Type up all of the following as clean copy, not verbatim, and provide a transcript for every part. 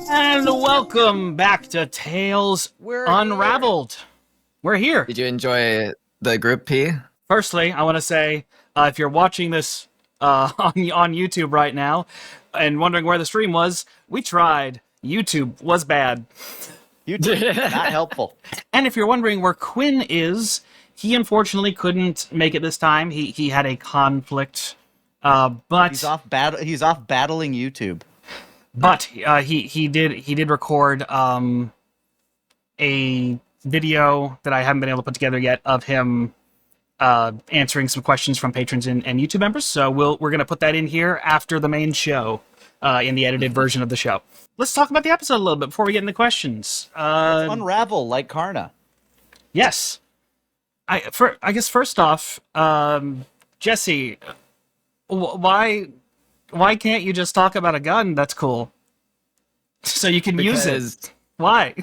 And welcome back to Tales Unraveled. We're here. Did you enjoy the group P? Firstly, I want to say, if you're watching this on YouTube right now and wondering where the stream was, we tried. YouTube was bad. YouTube, not helpful. And if you're wondering where Quinn is, he unfortunately couldn't make it this time. He had a conflict, but He's off battling YouTube. But he did record a video that I haven't been able to put together yet of him answering some questions from patrons and YouTube members. So we're gonna put that in here after the main show, in the edited version of the show. Let's talk about the episode a little bit before we get into questions. Let's unravel like Karna. Yes, I guess first off, Jesse, why can't you just talk about a gun that's cool? So you can use it. Why?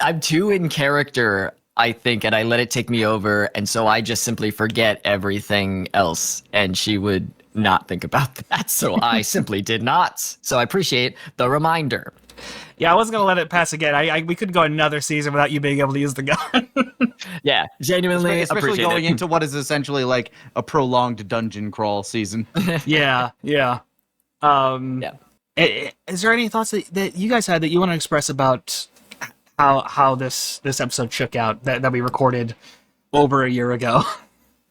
I'm too in character, I think, and I let it take me over, and so I just simply forget everything else, and she would not think about that, so I simply did not. So I appreciate the reminder. Yeah, I wasn't going to let it pass again. We could go another season without you being able to use the gun. Yeah, genuinely Especially appreciate going it. into what is essentially like a prolonged dungeon crawl season. Yeah. Yeah. Is there any thoughts that you guys had that you want to express about how this episode shook out that we recorded over a year ago?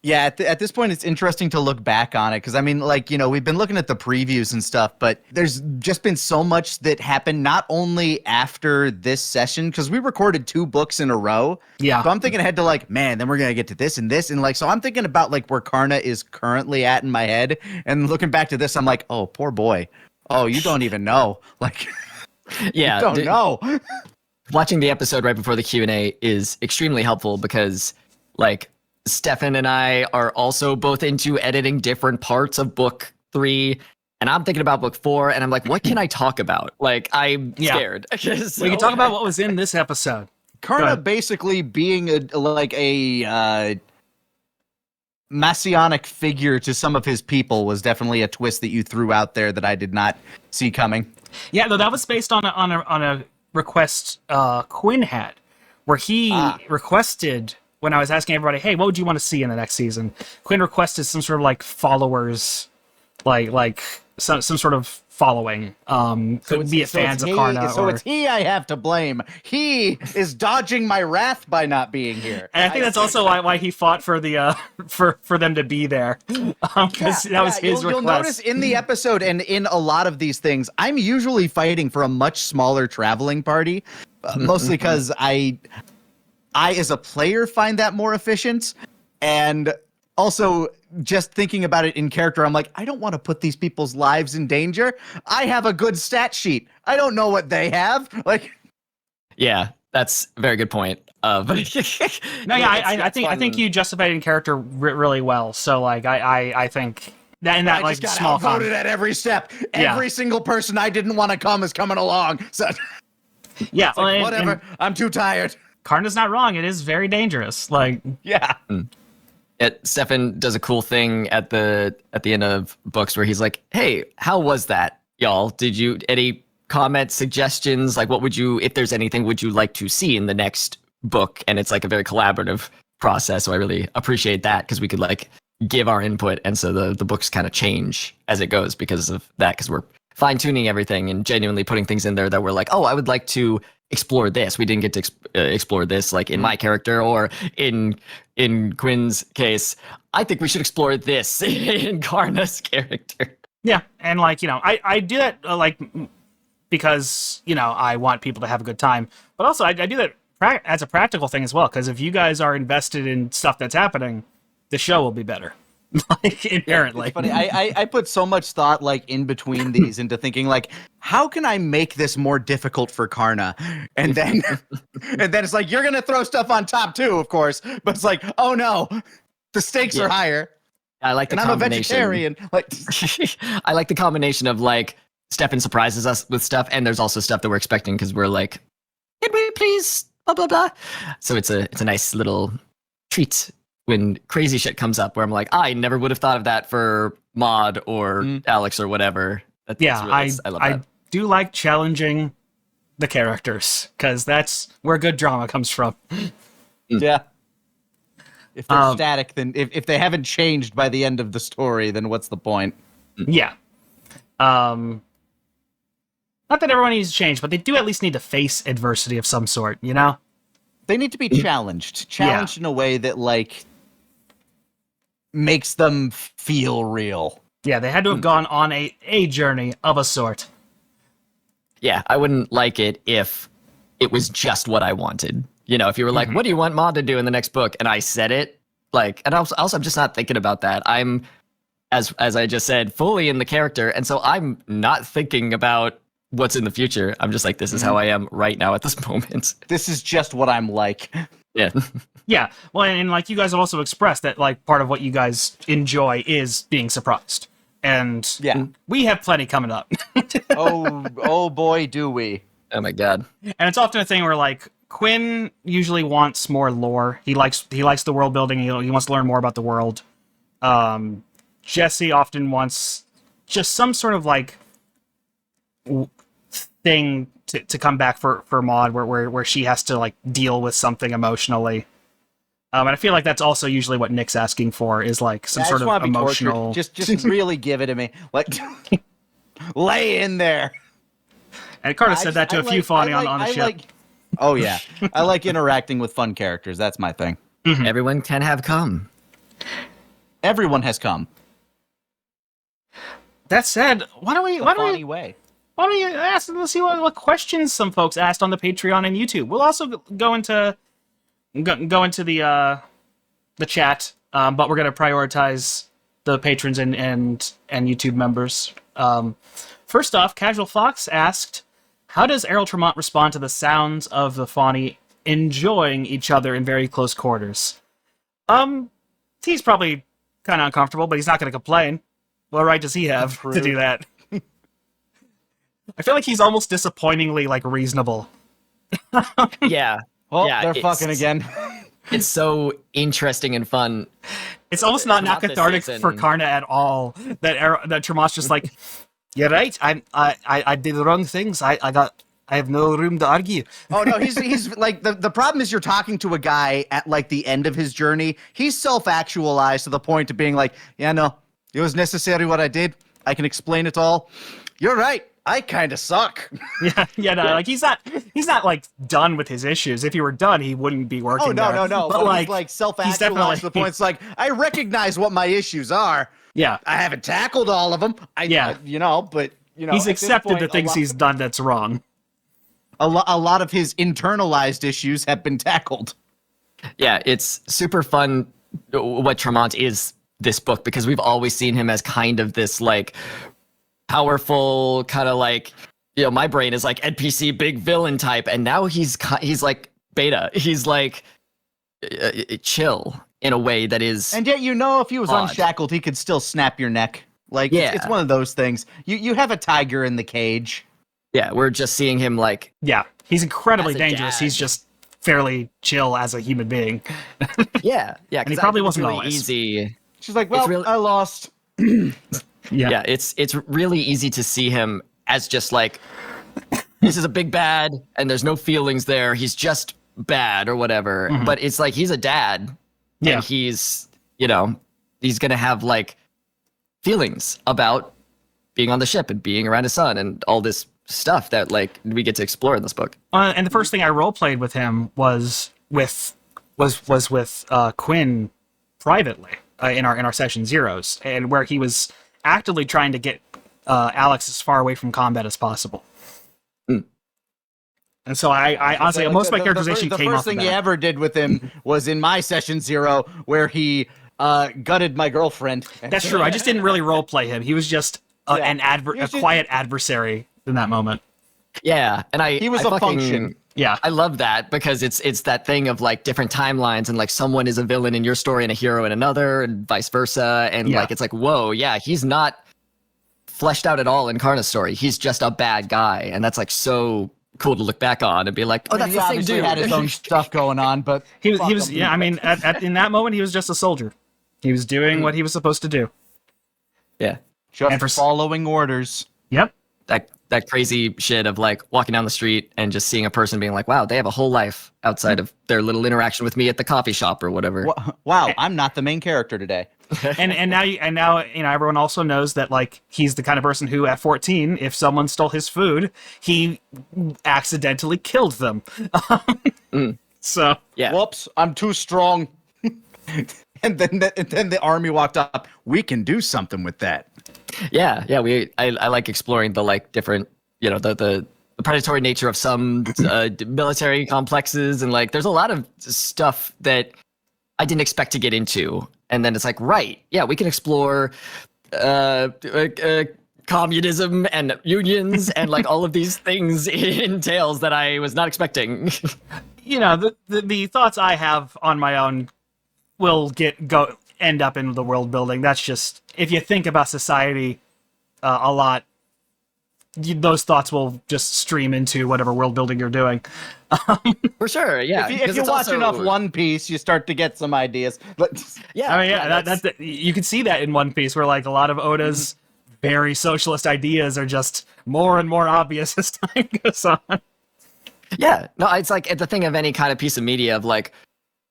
Yeah, at this point, it's interesting to look back on it because, I mean, like, you know, we've been looking at the previews and stuff, but there's just been so much that happened not only after this session, because we recorded 2 books in a row. Yeah. So I'm thinking ahead to, like, man, then we're going to get to this and this. And, like, so I'm thinking about, like, where Karna is currently at in my head. And looking back to this, I'm like, oh, poor boy. Oh, you don't even know. Like, Yeah, you don't know. Watching the episode right before the Q&A is extremely helpful because, like, Stephan and I are also both into editing different parts of book 3, and I'm thinking about book 4, and I'm like, what can I talk about? Like, I'm scared. We can talk about what was in this episode. Karna basically being a messianic figure to some of his people was definitely a twist that you threw out there that I did not see coming. Yeah, though that was based on a request Quinn had, where he requested, when I was asking everybody, hey, what would you want to see in the next season? Quinn requested some sort of like followers, like some sort of following. Could be fans of Karna. So it's he I have to blame. He is dodging my wrath by not being here. And I think that's also why he fought for the for them to be there, because that was his request. You'll notice in the episode and in a lot of these things, I'm usually fighting for a much smaller traveling party, mostly because I as a player find that more efficient, and also just thinking about it in character, I'm like, I don't want to put these people's lives in danger. I have a good stat sheet. I don't know what they have. Like, yeah, that's a very good point. No, yeah, I think you justified it in character really well. So like, I think that in that I like just got small outvoted at every step. Every single person I didn't want to come is coming along. So yeah, like, whatever. I'm too tired. Karna's not wrong. It is very dangerous. Like, yeah. Stephan does a cool thing at the end of books where he's like, hey, how was that, y'all? Did you any comments, suggestions? Like, what would you, if there's anything, would you like to see in the next book? And it's like a very collaborative process. So I really appreciate that because we could like give our input. And so the books kind of change as it goes because of that, because we're fine tuning everything and genuinely putting things in there that we're like, oh, I would like to explore this. We didn't get to explore this like in my character, or in Quinn's case, I think we should explore this in Karna's character. Yeah, and like, you know, I do that like because, you know, I want people to have a good time, but also I do that as a practical thing as well, because if you guys are invested in stuff that's happening, the show will be better. Like, inherently. It's funny. I put so much thought like in between these into thinking like, how can I make this more difficult for Karna? And then it's like, you're gonna throw stuff on top too, of course. But it's like, oh no, the stakes are higher. I like the and combination. I'm a vegetarian. Like, I like the combination of like Stephan surprises us with stuff, and there's also stuff that we're expecting because we're like, can we please blah blah blah. So it's a nice little treat when crazy shit comes up where I'm like, I never would have thought of that for Maud or Alex or whatever. I love that. I do like challenging the characters, because that's where good drama comes from. Yeah. If they're static, then if they haven't changed by the end of the story, then what's the point? Yeah. Not that everyone needs to change, but they do at least need to face adversity of some sort, you know? They need to be challenged in a way that, like, makes them feel real. Yeah, they had to have gone on a journey of a sort. Yeah, I wouldn't like it if it was just what I wanted. You know, if you were like, what do you want Maud to do in the next book? And I said it, like, and also I'm just not thinking about that. I'm, as I just said, fully in the character. And so I'm not thinking about what's in the future. I'm just like, this is how I am right now at this moment. This is just what I'm like. Yeah. Yeah, well, and like you guys have also expressed that like part of what you guys enjoy is being surprised. And we have plenty coming up. Oh boy, do we. Oh my God. And it's often a thing where like Quinn usually wants more lore. He likes the world building. He wants to learn more about the world. Jesse often wants just some sort of like thing to come back for Maud where she has to like deal with something emotionally. And I feel like that's also usually what Nick's asking for is like some sort of emotional. Just really give it to me. Like, lay in there. And Carter said that to a few Fawny on the ship. Oh yeah, I like interacting with fun characters. That's my thing. Mm-hmm. Everyone can have come. Everyone has come. That said, why don't we ask? Let's see what questions some folks asked on the Patreon and YouTube. We'll also go into the chat, but we're going to prioritize the patrons and YouTube members. First off, Casual Fox asked, how does Errol Tremont respond to the sounds of the Fawny enjoying each other in very close quarters? He's probably kind of uncomfortable, but he's not going to complain. What right does he have to do that? I feel like he's almost disappointingly like reasonable. Yeah. Oh, yeah, they're fucking again. It's so interesting and fun. It's almost not cathartic for Karna at all. That Tremont's just like, you're right. I did the wrong things. I have no room to argue. Oh no, he's like the problem is you're talking to a guy at like the end of his journey. He's self-actualized to the point of being like, yeah, no, it was necessary what I did. I can explain it all. You're right. I kind of suck. Yeah, no, like he's not like done with his issues. If he were done, he wouldn't be working. Oh no, there. no. But he's like self-actualized to the point. It's like I recognize what my issues are. Yeah, I haven't tackled all of them. But he's accepted the things he's done that's wrong. A lot of his internalized issues have been tackled. Yeah, it's super fun what Tremont is this book because we've always seen him as kind of this like powerful kind of like, you know, my brain is like NPC big villain type, and now he's like beta. He's like chill in a way that is. And yet, if he was unshackled, he could still snap your neck. Like, it's one of those things. You have a tiger in the cage. Yeah, we're just seeing him like. Yeah, he's incredibly dangerous. He's just fairly chill as a human being. yeah, and he probably wasn't really always easy. She's like, well, I lost. Yeah, it's really easy to see him as just like, this is a big bad, and there's no feelings there. He's just bad or whatever. Mm-hmm. But it's like he's a dad, and he's gonna have like feelings about being on the ship and being around his son and all this stuff that like we get to explore in this book. And the first thing I role played with him was with Quinn privately in our session zeros, and where he was actively trying to get Alex as far away from combat as possible. Mm. And so I honestly, most of my characterization came off the first thing he ever did with him was in my session 0, where he gutted my girlfriend. That's true. I just didn't really role play him. He was just a quiet adversary in that moment. Yeah, and he was a function. Yeah, I love that because it's that thing of like different timelines and like someone is a villain in your story and a hero in another and vice versa. And like, it's like, whoa, yeah, he's not fleshed out at all in Karna's story. He's just a bad guy. And that's like so cool to look back on and be like, oh, that's the same dude. He had his own stuff going on, but he was yeah, I mean, in that moment, he was just a soldier. He was doing what he was supposed to do. Yeah. Just following orders. Yep. that crazy shit of like walking down the street and just seeing a person being like, wow, they have a whole life outside of their little interaction with me at the coffee shop or whatever. Wow, I'm not the main character today. and now everyone also knows that like he's the kind of person who at 14, if someone stole his food, he accidentally killed them. So yeah. Whoops, I'm too strong. and then the army walked up. We can do something with that. Yeah. I like exploring the like different, the predatory nature of some military complexes, and like there's a lot of stuff that I didn't expect to get into. And then it's like, right, yeah, we can explore communism and unions and like all of these things in tales that I was not expecting. The thoughts I have on my own will end up in the world building. That's just, if you think about society a lot, those thoughts will just stream into whatever world building you're doing. For sure, yeah. If you watch enough One Piece, you start to get some ideas. Yeah, I mean, that's you can see that in One Piece, where like a lot of Oda's very socialist ideas are just more and more obvious as time goes on. Yeah, no, it's like the thing of any kind of piece of media of like,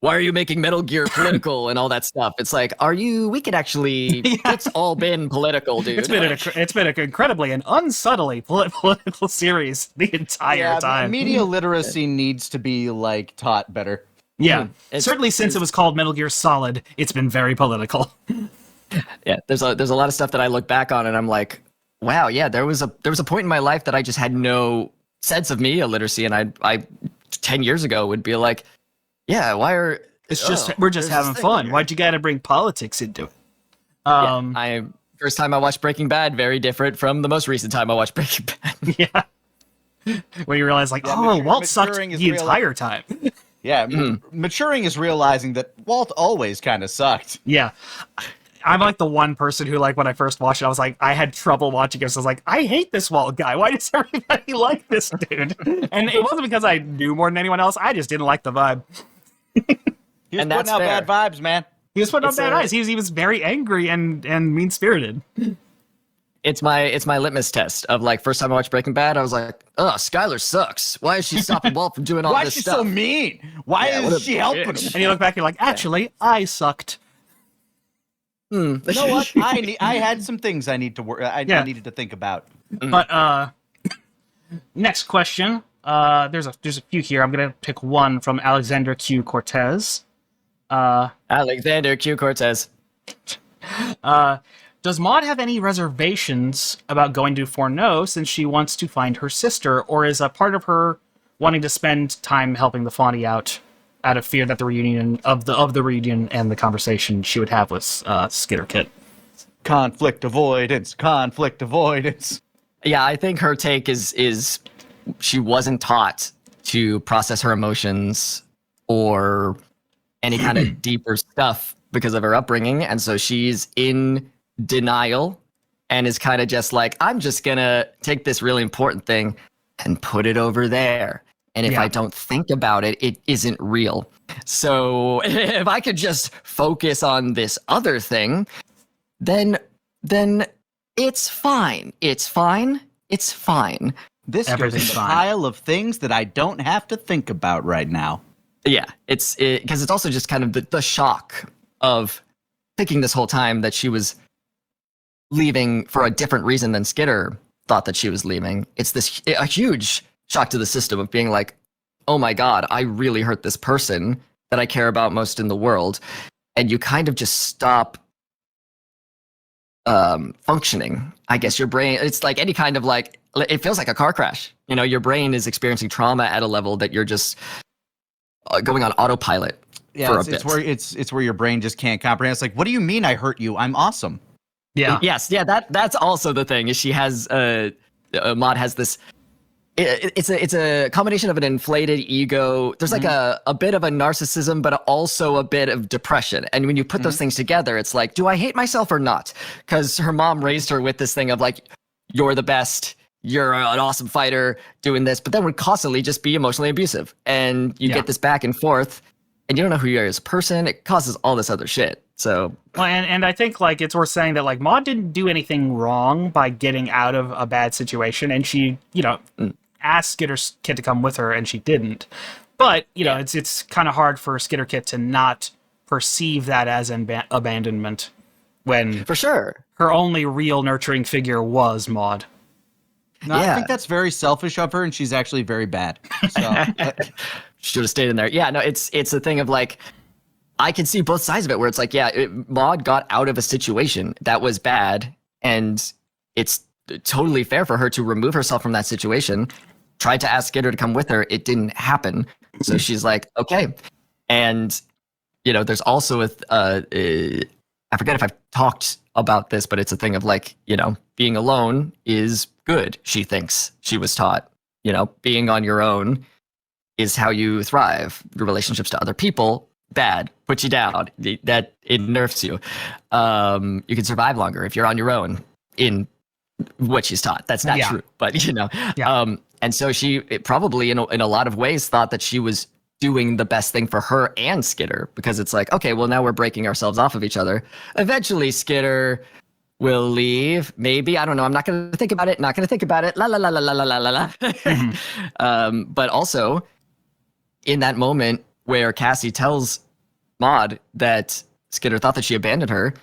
why are you making Metal Gear political and all that stuff? It's like, we could actually, it's all been political, dude. It's been an incredibly and unsubtly political series the entire time. Media literacy needs to be like taught better. Yeah, certainly since it was called Metal Gear Solid, it's been very political. Yeah, there's a lot of stuff that I look back on and I'm like, wow, yeah, there was a point in my life that I just had no sense of media literacy, and I 10 years ago would be like, yeah, we're just having fun. Why'd you gotta bring politics into it? First time I watched Breaking Bad, very different from the most recent time I watched Breaking Bad. Yeah. When you realize like, Walt sucked the entire time. Yeah, maturing is realizing that Walt always kind of sucked. Yeah. I'm like the one person who, like, when I first watched it, I was like, I had trouble watching it. So I was like, I hate this Walt guy. Why does everybody like this dude? And it wasn't because I knew more than anyone else. I just didn't like the vibe. He was putting out bad vibes, man. He was putting out bad vibes. He was very angry and mean-spirited. It's my litmus test of like, first time I watched Breaking Bad, I was like, oh, Skylar sucks. Why is she stopping Walt from doing all this stuff? Why is she so mean? Why is she helping him? And you look back and you're like, actually, I sucked. You know what? I had some things I need to work. I needed to think about. But next question. There's a few here. I'm gonna pick one from Alexander Q. Cortez. Alexander Q. Cortez. Does Maud have any reservations about going to Fourneau since she wants to find her sister, or is a part of her wanting to spend time helping the Fawny out of fear that the reunion of the reunion and the conversation she would have with Skitterkit? Conflict avoidance. Yeah, I think her take is she wasn't taught to process her emotions or any kind of deeper stuff because of her upbringing, and so she's in denial and is kind of just like, I'm just gonna take this really important thing and put it over there. And if I don't think about it, it isn't real. So if I could just focus on this other thing, then it's fine. It's fine. This goes in a pile of things that I don't have to think about right now. Yeah, because it's also just kind of the shock of thinking this whole time that she was leaving for a different reason than Skitter thought that she was leaving. It's a huge shock to the system of being like, oh my God, I really hurt this person that I care about most in the world. And you kind of just stop functioning. I guess your brain, it's like any kind of like, it feels like a car crash. Your brain is experiencing trauma at a level that you're just going on autopilot for a bit. It's where your brain just can't comprehend. It's like, what do you mean I hurt you? I'm awesome. Yeah. Yes. Yeah. That's also the thing is she has, Maud has this, it's a combination of an inflated ego. There's like a bit of a narcissism, but also a bit of depression. And when you put those things together, it's like, do I hate myself or not? Because her mom raised her with this thing of like, you're the best, you're an awesome fighter doing this, but then would constantly just be emotionally abusive. And you get this back and forth and you don't know who you are as a person. It causes all this other shit. So Well, and I think like it's worth saying that like Maud didn't do anything wrong by getting out of a bad situation, and she, asked Skitterkit to come with her, and she didn't. But it's kind of hard for Skitterkit to not perceive that as abandonment when for sure. her only real nurturing figure was Maud. No, I think that's very selfish of her, and she's actually very bad. So Should have stayed in there. Yeah, no, it's a thing of like, I can see both sides of it where it's like, Maud got out of a situation that was bad, and it's totally fair for her to remove herself from that situation. Tried to ask Skitter to come with her. It didn't happen. So she's like, okay. And, there's also I forget if I've talked about this, but it's a thing of like, being alone is good, she thinks she was taught. Being on your own is how you thrive. Your relationships to other people, bad, put you down. That it nerfs you. You can survive longer if you're on your own in what she's taught. That's not true, but Yeah. And so she probably in a lot of ways thought that she was doing the best thing for her and Skitter, because it's like, okay, well now we're breaking ourselves off of each other. Eventually Skitter will leave. Maybe, I don't know. I'm not going to think about it. Not going to think about it. La la la la la la la la. But also in that moment where Cassie tells Maud that Skitter thought that she abandoned her,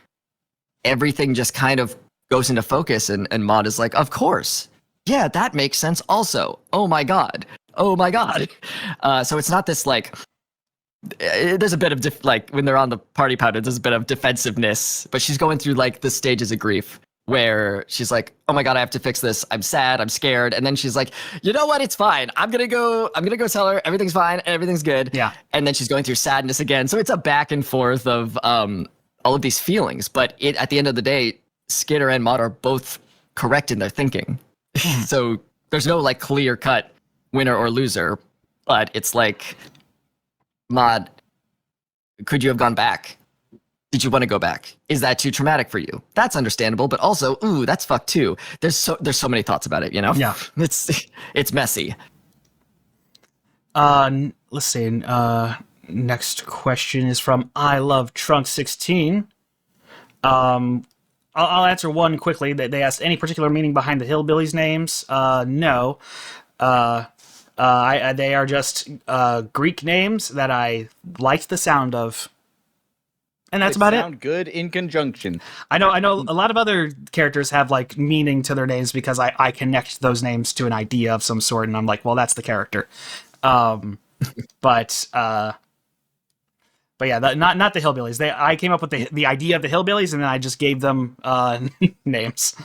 everything just kind of goes into focus, and Maud is like, of course. Yeah, that makes sense also. Oh my God. So it's not this like, there's a bit of like when they're on the party powder, there's a bit of defensiveness, but she's going through like the stages of grief where she's like, oh my God, I have to fix this. I'm sad. I'm scared. And then she's like, you know what? It's fine. I'm going to go tell her everything's fine and everything's good. Yeah. And then she's going through sadness again. So it's a back and forth of all of these feelings. But at the end of the day, Skitter and Maud are both correct in their thinking. So there's no like clear cut winner or loser, but it's like, Maud, could you have gone back? Did you want to go back? Is that too traumatic for you? That's understandable, but also, ooh, that's fucked too. There's so many thoughts about it, Yeah. It's messy. Let's see. Next question is from I Love Trunk 16. I'll answer one quickly. They asked any particular meaning behind the hillbillies' names. No. They are just Greek names that I liked the sound of, and that's about it. Sound good in conjunction. I know a lot of other characters have like meaning to their names because I connect those names to an idea of some sort, and I'm like, well, that's the character. But yeah, not the hillbillies. I came up with the idea of the hillbillies, and then I just gave them names.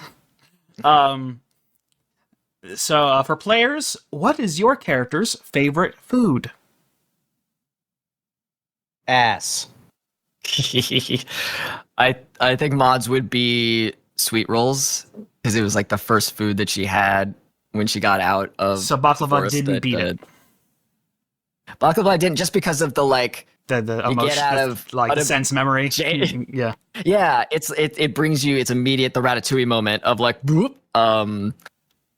So for players, what is your character's favorite food? Ass. I think Maud's would be sweet rolls, because it was like the first food that she had when she got out of. So baklava didn't beat it. Baklava didn't, just because of the like. The emotion, get out of like the sense memory. Yeah. Yeah, it brings you, it's immediate, the Ratatouille moment of like boop,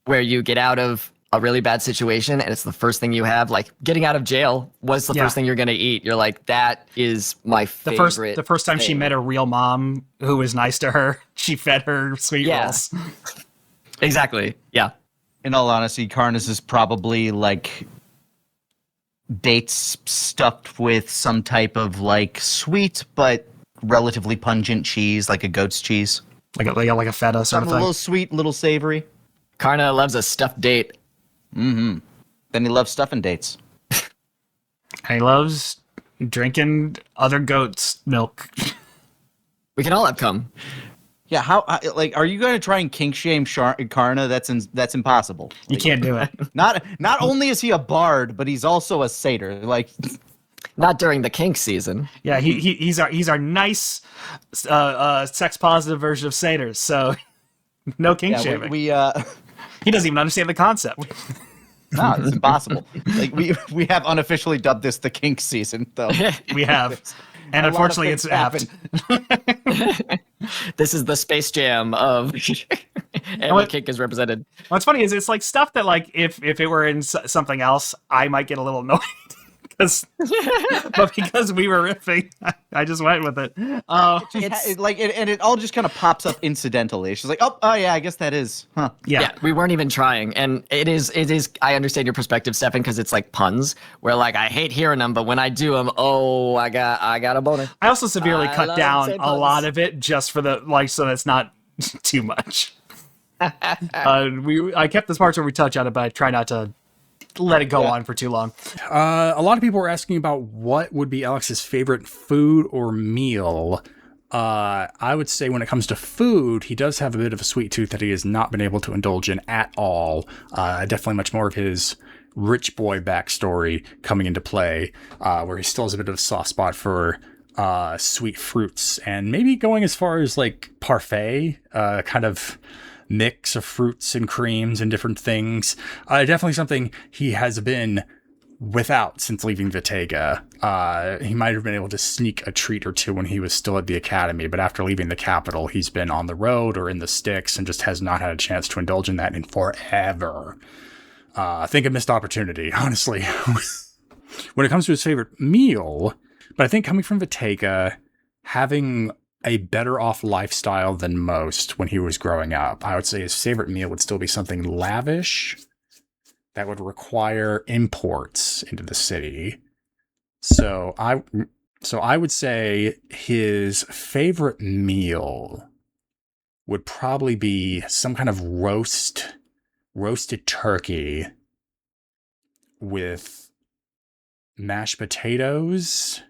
where you get out of a really bad situation and it's the first thing you have, like getting out of jail was the first thing you're gonna eat. You're like, that is my favorite. The first time she met a real mom who was nice to her, she fed her sweet rolls. Exactly. Yeah. In all honesty, Karna's is probably like dates stuffed with some type of like sweet but relatively pungent cheese, like a goat's cheese, like a feta sort of thing. A little sweet, little savory. Karna loves a stuffed date. Mm-hmm. Then he loves stuffing dates. And he loves drinking other goats' milk. We can all have cum. Yeah, how like are you going to try and kink shame Karna? That's impossible. Like, You can't do it. Not only is he a bard, but he's also a satyr. Like, not during the kink season. Yeah, he's our nice sex positive version of satyrs. So no kink shaming. We he doesn't even understand the concept. No, it's impossible. Like we have unofficially dubbed this the kink season, though. We have. And unfortunately, it's apt. This is the Space Jam of and what kink is represented. What's funny is it's like stuff that like if it were in something else, I might get a little annoyed but because we were riffing, I just went with it. It all just kind of pops up incidentally. She's like, oh yeah, I guess that is, huh? Yeah. We weren't even trying, and it is. I understand your perspective, Stephan, because it's like puns. Where like I hate hearing them, but when I do them, oh, I got a boner. I also severely cut love down saying a puns. lot of it just for the so that's not too much. I kept this part where we touch on it, but I try not to let it go on for too long. A lot of people were asking about what would be Alex's favorite food or meal. I would say when it comes to food, he does have a bit of a sweet tooth that he has not been able to indulge in at all. Definitely much more of his rich boy backstory coming into play, where he still has a bit of a soft spot for sweet fruits, and maybe going as far as like parfait, kind of mix of fruits and creams and different things. Definitely something he has been without since leaving Vitega. He might have been able to sneak a treat or two when he was still at the academy, but after leaving the capital, he's been on the road or in the sticks and just has not had a chance to indulge in that in forever. I think a missed opportunity, honestly. When it comes to his favorite meal, but I think coming from Vitega, having a better off lifestyle than most when he was growing up, I would say his favorite meal would still be something lavish that would require imports into the city. So I would say his favorite meal would probably be some kind of roasted turkey with mashed potatoes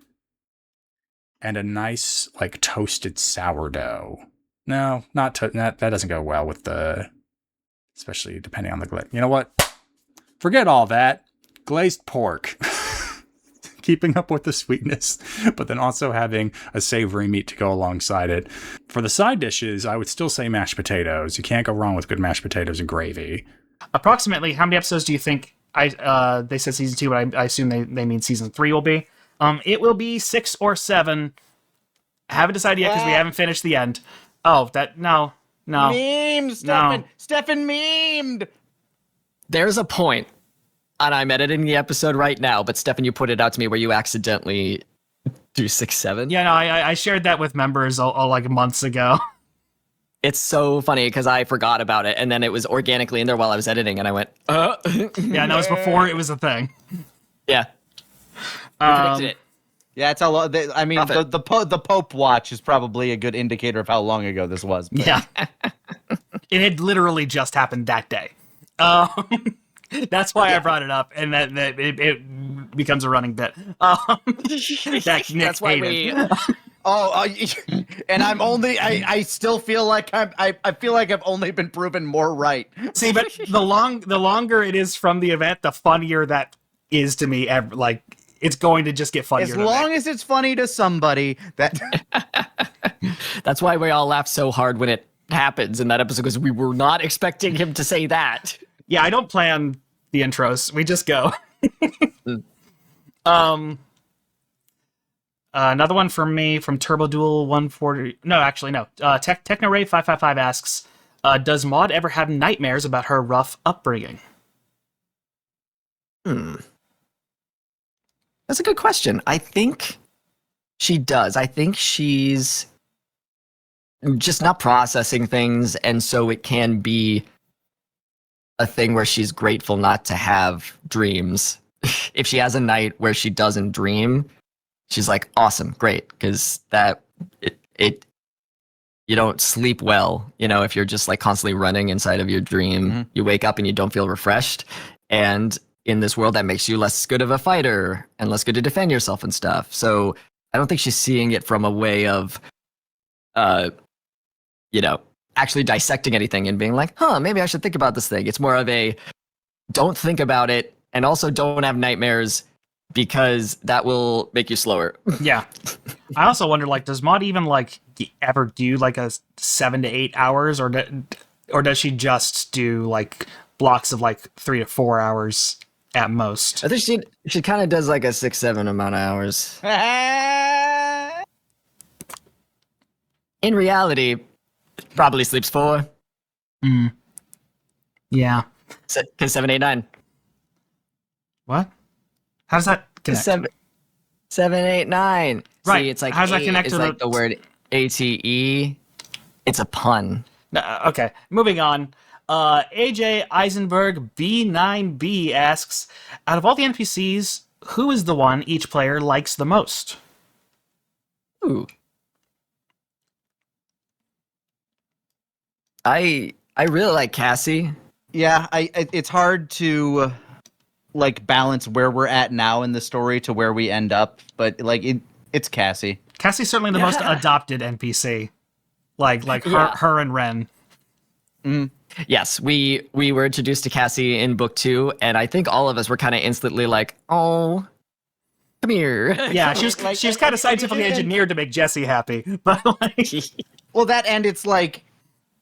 and a nice, like, toasted sourdough. No, that doesn't go well with especially depending on the glaze. You know what? Forget all that. Glazed pork. Keeping up with the sweetness, but then also having a savory meat to go alongside it. For the side dishes, I would still say mashed potatoes. You can't go wrong with good mashed potatoes and gravy. Approximately, how many episodes do you think? They said season 2, but I assume they mean season 3 will be. It will be 6 or 7. I haven't decided yet because we haven't finished the end. Oh, no. Memes, Stephan. No. Stephan memed. There's a point, and I'm editing the episode right now, but Stephan, you put it out to me where you accidentally do 6, 7. Yeah, no, I shared that with members like months ago. It's so funny because I forgot about it, and then it was organically in there while I was editing, and I went, Yeah, no, it was before it was a thing. Yeah. You predicted it. Yeah, it's how long. I mean, the Pope watch is probably a good indicator of how long ago this was. But. Yeah. It had literally just happened that day. That's why I brought it up, and that it becomes a running bit. That Nick That's why hated. And I still feel like I feel like I've only been proven more right. See, but the longer it is from the event, the funnier that is to me. Like, it's going to just get funnier. As long as it's funny to somebody, that. That's why we all laughed so hard when it happens in that episode, because we were not expecting him to say that. Yeah, I don't plan the intros. We just go. Another one for me from Turbo Duel 140. No, actually, no. TechnoRay 555 asks, does Maud ever have nightmares about her rough upbringing? That's a good question. I think she does. I think she's just not processing things, and so it can be a thing where she's grateful not to have dreams. If she has a night where she doesn't dream, she's like, awesome, great, because you don't sleep well, if you're just like constantly running inside of your dream. You wake up and you don't feel refreshed, and in this world that makes you less good of a fighter and less good to defend yourself and stuff. So I don't think she's seeing it from a way of actually dissecting anything and being like, maybe I should think about this thing. It's more of a don't think about it, and also don't have nightmares, because that will make you slower. Yeah. I also wonder, like, does Maud even, like, ever do, like, a 7 to 8 hours, or does she just do, like, blocks of, like, 3 to 4 hours at most? I think she kind of does, like, a 6-7 amount of hours. In reality, probably sleeps 4. Yeah. Because 7, 8, 9. What? How does that connect? 789. Right. See, it's like How's that A connect is to like the word ATE. It's a pun. Okay, moving on. AJ Eisenberg B9B asks, out of all the NPCs, who is the one each player likes the most? Ooh. I really like Cassie. Yeah, it's hard to like balance where we're at now in the story to where we end up, but like it's Cassie. Cassie's certainly the most adopted NPC. Like her and Ren. Yes, we were introduced to Cassie in book 2, and I think all of us were kind of instantly like, "Oh, come here." Yeah, she was kind of scientifically engineered to make Jesse happy, but like, Well, that and it's like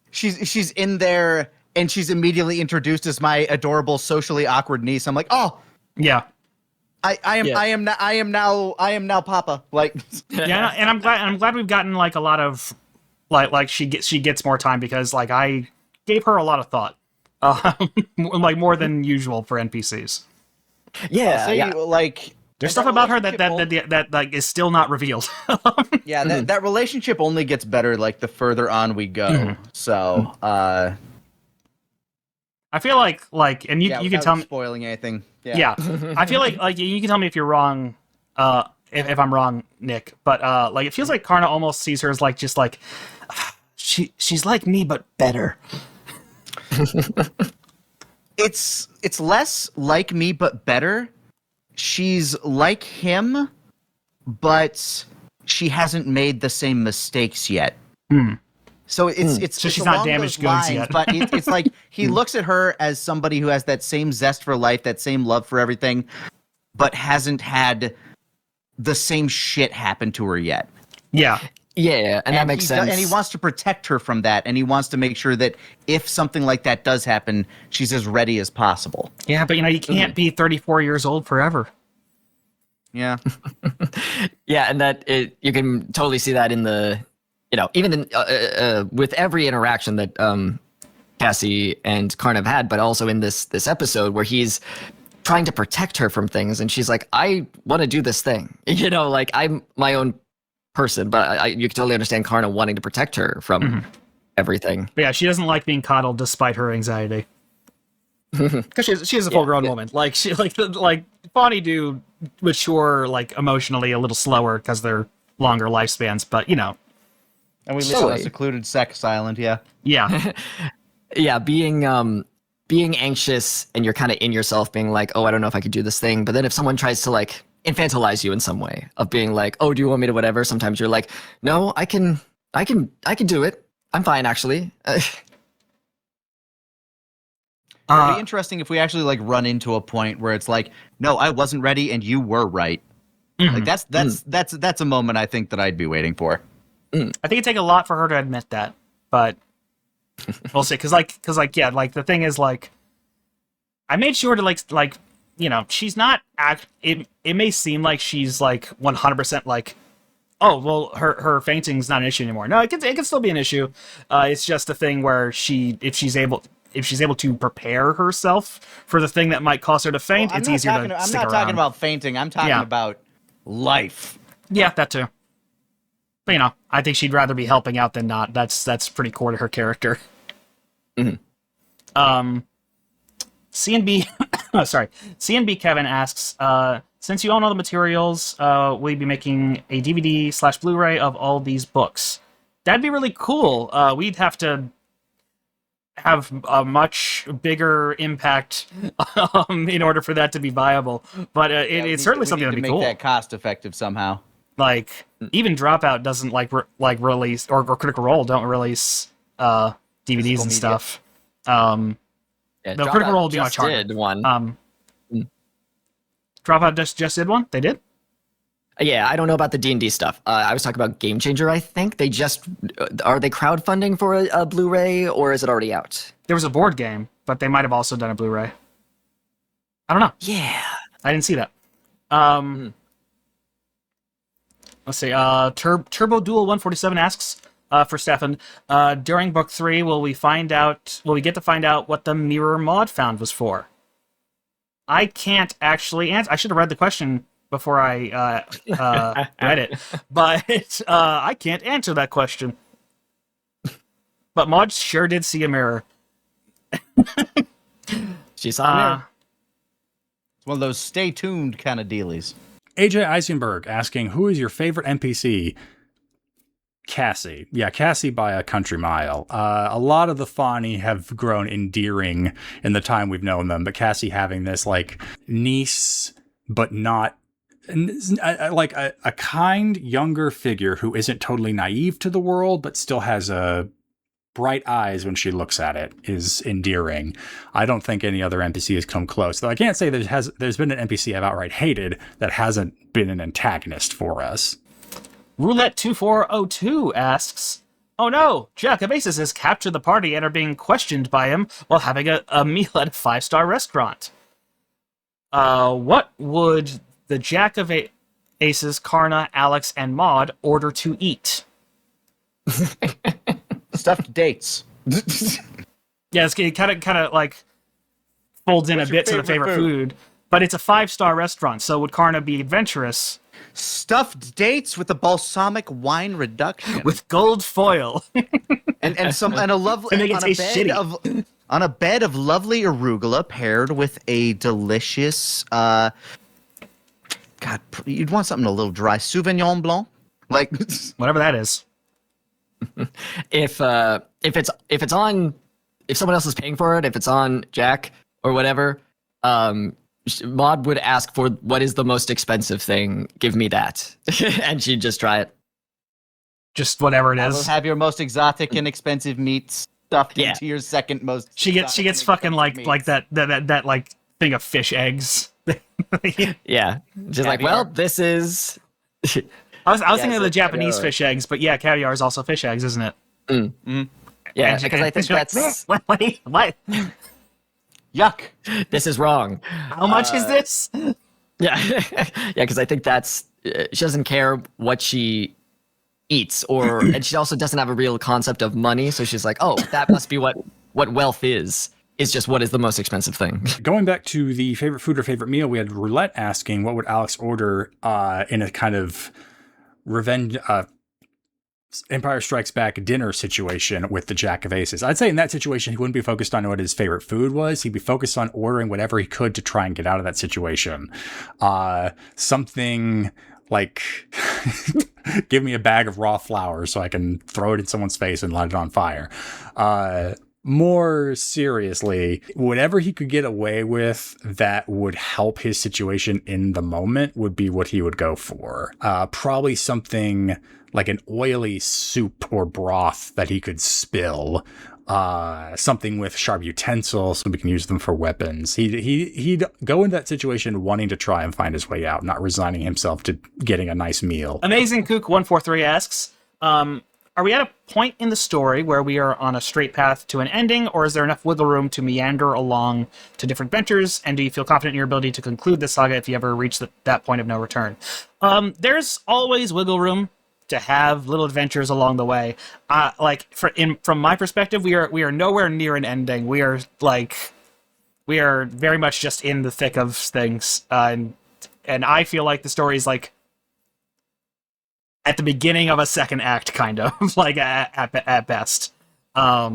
she's in there and she's immediately introduced as my adorable socially awkward niece. I'm like, oh yeah, I am now Papa. Like, yeah, and I'm glad we've gotten like a lot of like she gets more time because like I gave her a lot of thought, like more than usual for NPCs. Yeah. Like There's stuff about her that like is still not revealed. yeah, that relationship only gets better like the further on we go. So, I feel like, and you can tell me spoiling anything. Yeah, I feel like you can tell me if you're wrong, if I'm wrong, Nick. But like it feels like Karna almost sees her as like just like she's like me but better. It's less like me but better. She's like him, but she hasn't made the same mistakes yet. So it's So it's she's not along damaged those goods lines, yet. But it's like he looks at her as somebody who has that same zest for life, that same love for everything, but hasn't had the same shit happen to her yet. Yeah. Yeah, and that makes sense. And he wants to protect her from that, and he wants to make sure that if something like that does happen, she's as ready as possible. Yeah, but you can't be 34 years old forever. Yeah. Yeah, and you can totally see that in the, even in, with every interaction that Cassie and Karn have had, but also in this episode where he's trying to protect her from things, and she's like, I want to do this thing. Like I'm my own person, but you can totally understand Karna wanting to protect her from everything. But yeah, she doesn't like being coddled despite her anxiety. Because she is a full-grown woman. Like Bonnie do mature like emotionally a little slower because they're longer lifespans. But And we live on a secluded sex island. Yeah. Yeah. Yeah, being anxious and you're kind of in yourself, being like, oh, I don't know if I could do this thing. But then if someone tries to like infantilize you in some way of being like, oh, do you want me to whatever? Sometimes you're like, no, I can do it. I'm fine, actually. It'd be interesting if we actually like run into a point where it's like, no, I wasn't ready and you were right. Like that's a moment I think that I'd be waiting for. I think it'd take a lot for her to admit that, but we'll see. Because the thing is like, I made sure to like she's not it may seem like she's like 100% like, oh well, her fainting's not an issue anymore. No, it can still be an issue. It's just a thing where if she's able to prepare herself for the thing that might cause her to faint, it's easier to stick around. I'm not talking about fainting. I'm talking about life. Yeah, that too. But I think she'd rather be helping out than not. That's pretty core to her character. CNB CNB Kevin asks, since you all know the materials, will you be making a DVD/Blu-ray of all these books? That'd be really cool. We'd have to have a much bigger impact in order for that to be viable. But it's certainly something that'd be cool. Make that cost effective somehow. Like even Dropout doesn't like release, or Critical Role don't release DVDs and stuff. Yeah, the Critical Role would be much harder. Did one. Dropout just did one? They did? Yeah, I don't know about the D&D stuff. I was talking about Game Changer, I think. Are they crowdfunding for a Blu-ray, or is it already out? There was a board game, but they might have also done a Blu-ray. I don't know. Yeah. I didn't see that. Let's see. Turbo Duel 147 asks for Stephan, during book 3, will we get to find out what the mirror mod found was for? I can't actually answer. I should have read the question before I read it, but I can't answer that question. But Maud sure did see a mirror. She saw a mirror. It's one of those stay tuned kind of dealies. AJ Eisenberg asking, who is your favorite NPC? Cassie. Yeah, Cassie by a country mile. A lot of the Fani have grown endearing in the time we've known them, but Cassie having this, like, niece, but not... like a kind, younger figure who isn't totally naive to the world, but still has a bright eyes when she looks at it is endearing. I don't think any other NPC has come close. Though I can't say there's been an NPC I've outright hated that hasn't been an antagonist for us. Roulette2402 asks, oh no, Jack of Aces has captured the party and are being questioned by him while having a meal at a 5-star restaurant. What would the Jack of Aces, Karna, Alex, and Maud order to eat? Stuffed dates. Yeah, it kind of like folds in What's a your bit to the favorite food, but it's a 5-star restaurant, so would Karna be adventurous? Stuffed dates with a balsamic wine reduction. With gold foil. and a lovely To make it taste shitty. On a bed of lovely arugula paired with a delicious God, you'd want something a little dry. Sauvignon Blanc? Like Whatever that is. If someone else is paying for it, if it's on Jack or whatever, Maud would ask for what is the most expensive thing. Give me that, and she'd just try it. Just whatever it I will is. have your most exotic and expensive meat stuffed into your second most. She gets fucking like that like thing of fish eggs. Yeah, just like, well, this is. I was thinking of the Japanese fish eggs, but yeah, caviar is also fish eggs, isn't it? Yeah, because I think that's what? Yuck. This is wrong. How much is this? Yeah, yeah, because I think that's she doesn't care what she eats, and she also doesn't have a real concept of money. So she's like, oh, that must be what wealth is. Is just what is the most expensive thing. Going back to the favorite food or favorite meal, we had Roulette asking, what would Alex order in a kind of revenge, Empire Strikes Back dinner situation with the Jack of Aces? I'd say in that situation, he wouldn't be focused on what his favorite food was. He'd be focused on ordering whatever he could to try and get out of that situation. Something like, give me a bag of raw flour so I can throw it in someone's face and light it on fire. More seriously, whatever he could get away with that would help his situation in the moment would be what he would go for. Probably something like an oily soup or broth that he could spill. Something with sharp utensils so we can use them for weapons. He'd go in that situation wanting to try and find his way out, not resigning himself to getting a nice meal. Amazing Kook 143 asks, are we at a point in the story where we are on a straight path to an ending, or is there enough wiggle room to meander along to different ventures? And do you feel confident in your ability to conclude this saga if you ever reach that point of no return? There's always wiggle room to have little adventures along the way. From my perspective, we are nowhere near an ending. We are very much just in the thick of things, and I feel like the story is like at the beginning of a second act, kind of like at best. Are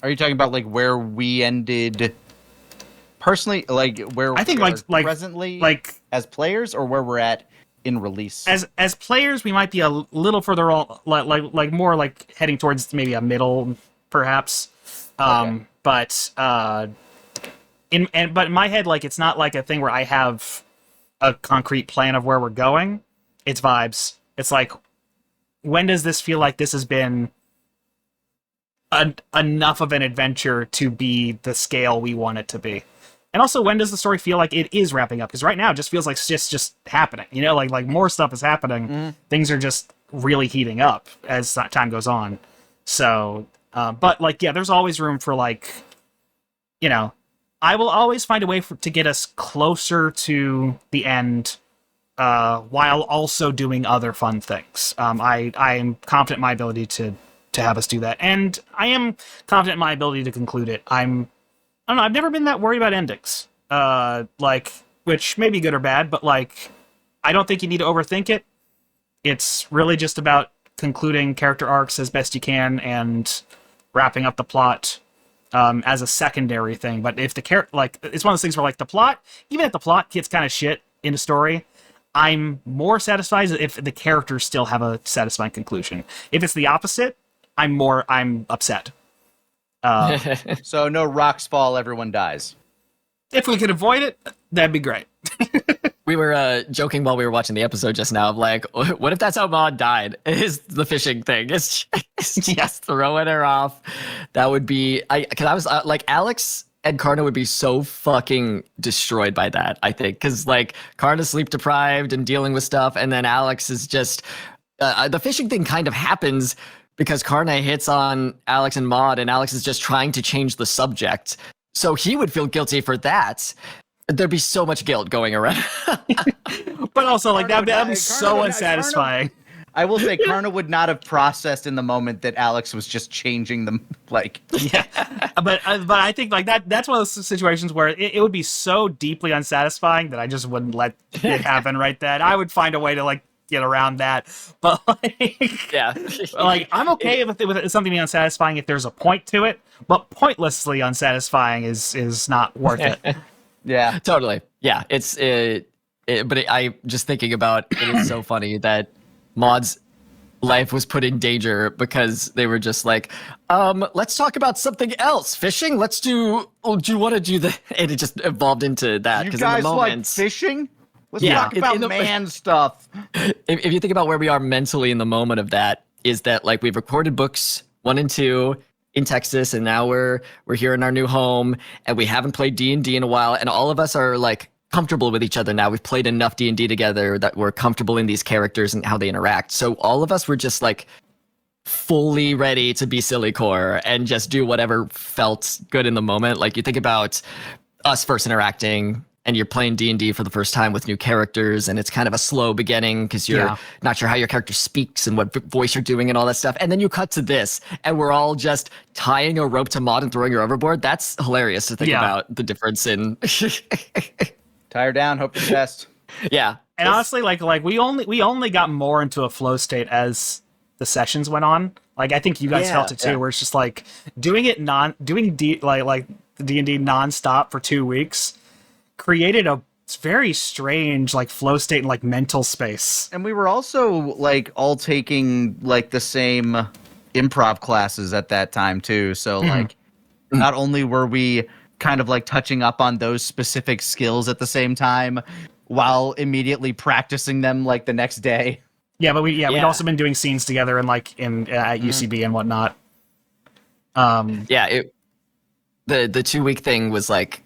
you talking about like where we ended personally, like where I think we like presently, like as players, or where we're at in release? As players, we might be a little further on, like more like heading towards maybe a middle, perhaps. Okay. But in my head, like it's not like a thing where I have a concrete plan of where we're going. It's vibes. It's like, when does this feel like this has been enough of an adventure to be the scale we want it to be? And also, when does the story feel like it is wrapping up? Because right now it just feels like it's just happening. You know, like more stuff is happening. Mm. Things are just really heating up as time goes on. So, but like, yeah, there's always room for like, you know, I will always find a way to get us closer to the end, while also doing other fun things. I am confident in my ability to have us do that, and I am confident in my ability to conclude it. I don't know, I've never been that worried about endings. Like, which may be good or bad, but like, I don't think you need to overthink it. It's really just about concluding character arcs as best you can and wrapping up the plot as a secondary thing. But if the it's one of those things where like the plot, even if the plot gets kind of shit in a story, I'm more satisfied if the characters still have a satisfying conclusion. If it's the opposite, I'm upset. So no rocks fall, everyone dies. If we could avoid it, that'd be great. We were joking while we were watching the episode just now of like, what if that's how Maud died? Is the fishing thing? It's just throwing her off. That would be because I was like Alex and Karna would be so fucking destroyed by that. I think because like Karna's sleep deprived and dealing with stuff, and then Alex is just the fishing thing kind of happens because Karna hits on Alex and Maud, and Alex is just trying to change the subject. So he would feel guilty for that. There'd be so much guilt going around. But also, like, that'd be so unsatisfying. I will say, Karna would not have processed in the moment that Alex was just changing them, like... Yeah, but I think, like, that's one of those situations where it would be so deeply unsatisfying that I just wouldn't let it happen right then. I would find a way to, like, get around that. But, like... Yeah. Like, I'm okay with something being unsatisfying if there's a point to it, but pointlessly unsatisfying is not worth it. Yeah, totally. Yeah, I'm just thinking about it is so funny that Maud's life was put in danger because they were just like, let's talk about something else. Fishing? Do you want to do that? And it just evolved into that. You guys like fishing? Let's talk about man stuff. If you think about where we are mentally in the moment of that, is that like we've recorded books 1 and 2 in Texas, and now we're here in our new home, and we haven't played D&D in a while, and all of us are like comfortable with each other now. We've played enough D&D together that we're comfortable in these characters and how they interact. So all of us were just like fully ready to be silly core and just do whatever felt good in the moment. Like you think about us first interacting, and you're playing D&D for the first time with new characters, and it's kind of a slow beginning because you're not sure how your character speaks and what voice you're doing and all that stuff. And then you cut to this, and we're all just tying a rope to Maud and throwing her overboard. That's hilarious to think about the difference in... Tie her down, hope for the best. Yeah. And honestly, like we only got more into a flow state as the sessions went on. Like I think you guys felt it too, where it's just like doing the D&D nonstop for 2 weeks created a very strange like flow state and like mental space. And we were also like all taking like the same improv classes at that time too. So like not only were we kind of like touching up on those specific skills at the same time while immediately practicing them like the next day. Yeah, but we'd also been doing scenes together and like at UCB and whatnot. The 2-week thing was like,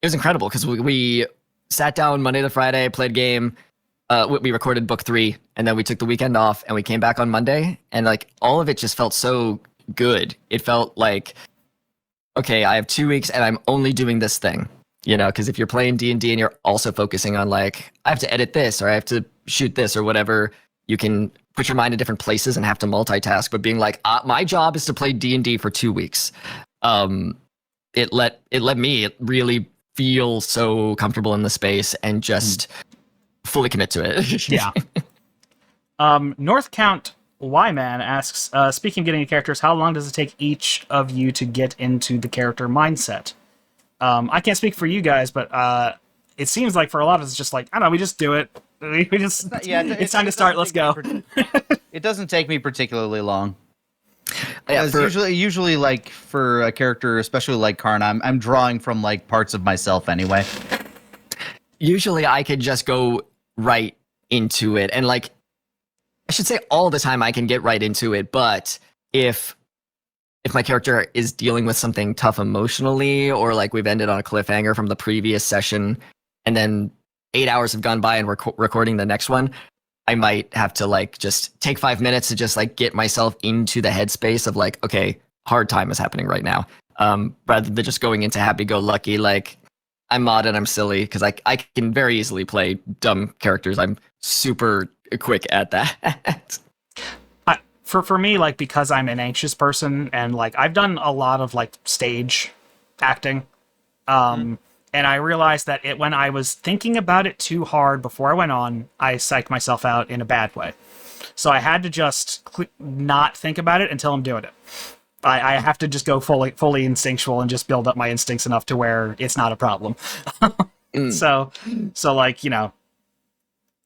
it was incredible because we sat down Monday to Friday, played a game. We recorded book 3, and then we took the weekend off, and we came back on Monday, and like all of it just felt so good. It felt like, okay, I have 2 weeks, and I'm only doing this thing, you know? Because if you're playing D&D and you're also focusing on like, I have to edit this, or I have to shoot this, or whatever, you can put your mind in different places and have to multitask. But being like, my job is to play D&D for 2 weeks. It let me really feel so comfortable in the space and just fully commit to it. Yeah. North Count Y-Man asks, speaking of getting into characters, how long does it take each of you to get into the character mindset? I can't speak for you guys, but it seems like for a lot of us, it's just like, I don't know, we just do it. We just, it's time to start, let's go. It doesn't take me particularly long. Yeah, usually like for a character, especially like Karna, I'm drawing from like parts of myself anyway. Usually I could just go right into it, and like I should say all the time I can get right into it, but if my character is dealing with something tough emotionally, or like we've ended on a cliffhanger from the previous session and then 8 hours have gone by and we're recording the next one, I might have to like just take 5 minutes to just like get myself into the headspace of like, okay, hard time is happening right now. Rather than just going into happy-go-lucky, like I'm Maud and I'm silly, because I can very easily play dumb characters. I'm super quick at that. For me, like, because I'm an anxious person and like I've done a lot of like stage acting, And I realized that when I was thinking about it too hard before I went on, I psyched myself out in a bad way. So I had to just not think about it until I'm doing it. I have to just go fully instinctual and just build up my instincts enough to where it's not a problem. So like, you know,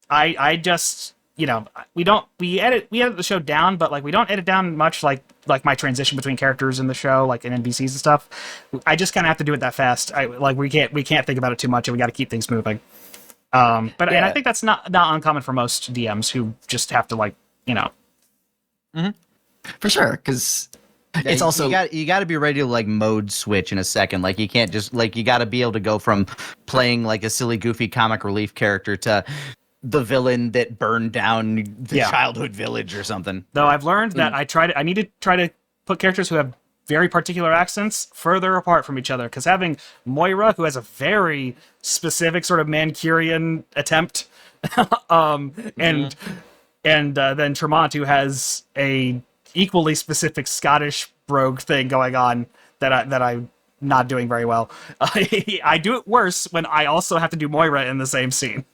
I just, you know, we edit the show down, but like we don't edit down much like my transition between characters in the show, like in NPCs and stuff. I just kind of have to do it that fast. We can't think about it too much, and we got to keep things moving. And I think that's not uncommon for most DMs who just have to, like, you know. For sure, because it's also you got to be ready to like mode switch in a second. Like you can't just like you got to be able to go from playing like a silly, goofy comic relief character to the villain that burned down the childhood village or something. Though I've learned that I need to try to put characters who have very particular accents further apart from each other, because having Moira, who has a very specific sort of Mancunian attempt, and then Tremont, who has a equally specific Scottish brogue thing going on that I'm not doing very well. I do it worse when I also have to do Moira in the same scene.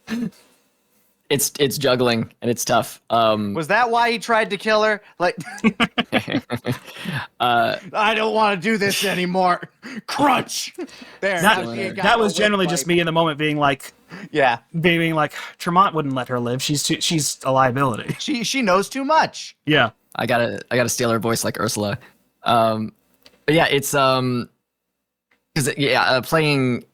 it's juggling and it's tough. Was that why he tried to kill her? Like, I don't want to do this anymore. Crunch. There. That was generally just me in the moment being like, Tremont wouldn't let her live. She's a liability. She knows too much. Yeah. I gotta steal her voice like Ursula. But yeah, it's because playing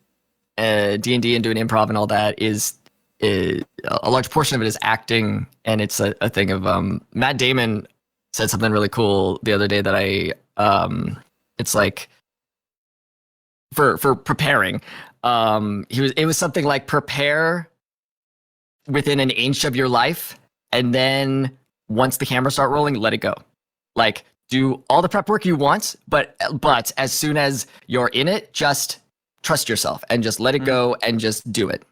D&D and doing improv and all that is a large portion of it is acting, and it's a thing of Matt Damon said something really cool the other day that it's like for preparing. It was something like prepare within an inch of your life, and then once the cameras start rolling, let it go. Like, do all the prep work you want, but as soon as you're in it, just trust yourself and just let it go and just do it.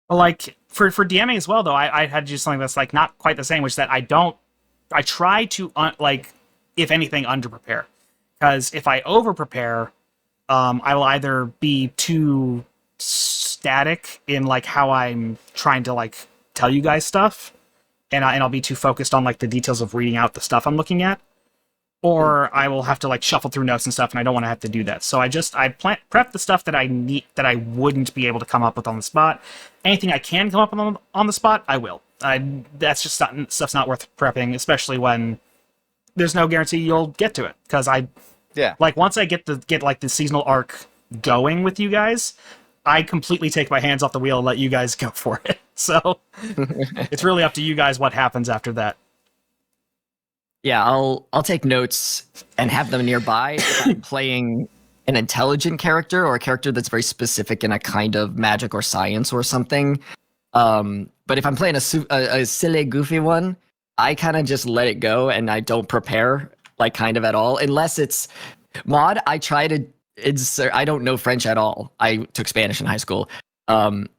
Well, like for DMing as well, though, I had to do something that's like not quite the same, which is that I try to if anything, under prepare, because if I over prepare, I will either be too static in like how I'm trying to like tell you guys stuff, and I'll be too focused on like the details of reading out the stuff I'm looking at, or I will have to like shuffle through notes and stuff, and I don't want to have to do that. So I prep the stuff that I need, that I wouldn't be able to come up with on the spot. Anything I can come up with on the spot, I will. That's just stuff's not worth prepping, especially when there's no guarantee you'll get to it. Because like once I get like the seasonal arc going with you guys, I completely take my hands off the wheel and let you guys go for it. So it's really up to you guys what happens after that. Yeah, I'll take notes and have them nearby if I'm playing an intelligent character or a character that's very specific in a kind of magic or science or something. But if I'm playing a silly, goofy one, I kind of just let it go and I don't prepare like kind of at all, unless it's mod. I try to I don't know French at all. I took Spanish in high school. And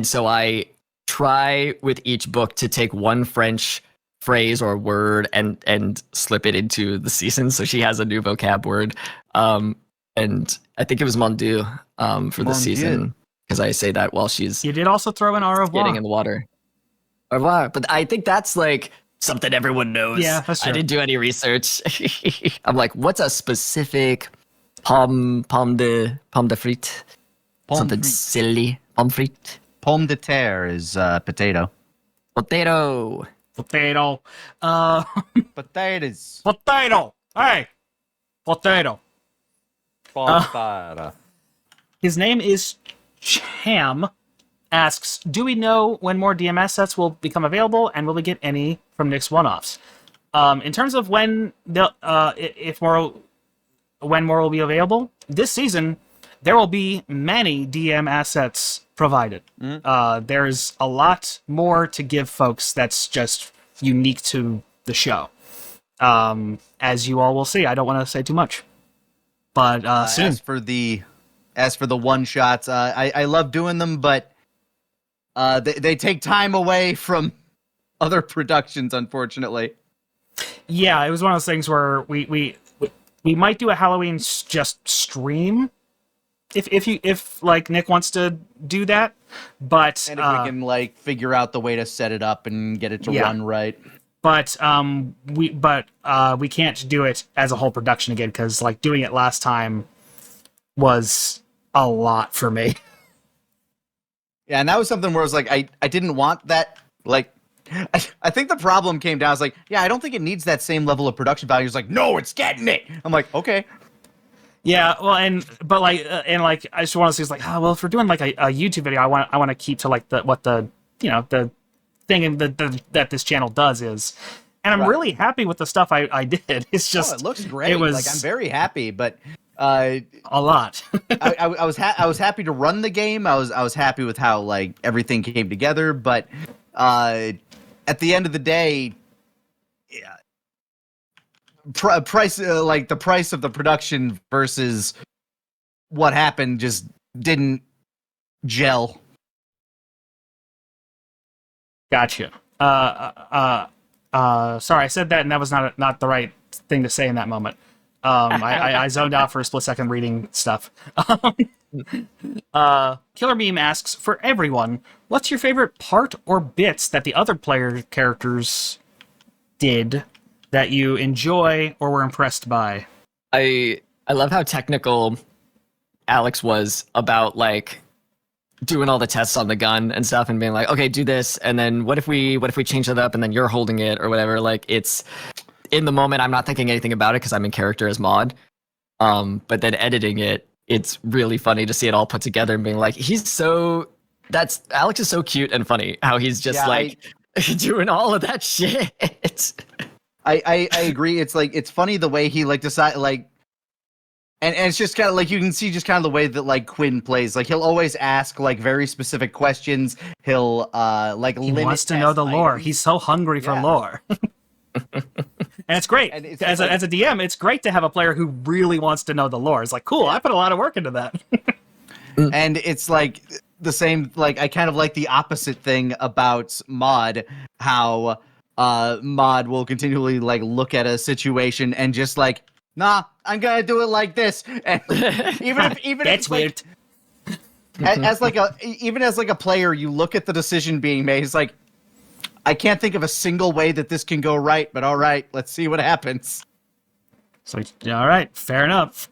so I try with each book to take one French phrase or word and slip it into the season. So she has a new vocab word. And I think it was mon dieu for the season, because I say that while she's You did also throw in au revoir. getting in the water. Au revoir. But I think that's like something everyone knows. Yeah, that's true. I didn't do any research. I'm like, what's a specific pomme de frite? Something silly. Pomme frite. Pomme de terre is potato. Potato. Potato. Potatoes. Potato. Hey. Potato. His name is Cham. Asks, do we know when more DMS sets will become available, and will we get any from Nick's one-offs? In terms of when when more will be available, this season there will be many DM assets provided. There's a lot more to give folks that's just unique to the show. As you all will see, I don't want to say too much, but soon. As for the one shots, I love doing them, but they take time away from other productions, unfortunately. Yeah, it was one of those things where we might do a Halloween just stream if like Nick wants to do that, but And if we can like figure out the way to set it up and get it to run right. But we can't do it as a whole production again because like doing it last time was a lot for me. Yeah, and that was something where I was like, I didn't want that. Like, I think the problem came down. I was like, yeah, I don't think it needs that same level of production value. He was like, no, it's getting it. I'm like, okay. Yeah, well, I just want to say, like, oh, well, if we're doing like a YouTube video, I want to keep to like the thing that this channel does is, and I'm really happy with the stuff I did. It's just it looks great. It was like I'm very happy, but a lot. I was happy to run the game. I was happy with how like everything came together, but at the end of the day, price like the price of the production versus what happened just didn't gel. Gotcha. Sorry, I said that, and that was not the right thing to say in that moment. I zoned out for a split second reading stuff. Killer Meme asks, for everyone, what's your favorite part or bits that the other player characters did that you enjoy or were impressed by? I love how technical Alex was about like doing all the tests on the gun and stuff and being like, okay, do this, and then what if we change it up and then you're holding it or whatever. Like, it's in the moment I'm not thinking anything about it because I'm in character as Maud. But then editing it, it's really funny to see it all put together and being like, Alex is so cute and funny how he's just doing all of that shit. I agree. It's like, it's funny the way he like decide like, and it's just kind of like, you can see just kind of the way that like Quinn plays. Like, he'll always ask like very specific questions. He'll he wants to know the lore. Items. He's so hungry for lore. And it's great. And it's as a DM, it's great to have a player who really wants to know the lore. It's like, cool, I put a lot of work into that. And it's like the same, like, I kind of like the opposite thing about Maud, how Maud will continually like look at a situation and just like, nah, I'm gonna do it like this. And even that's if, weird. as like a player, you look at the decision being made, it's like, I can't think of a single way that this can go right, but all right, let's see what happens. So, all right, fair enough.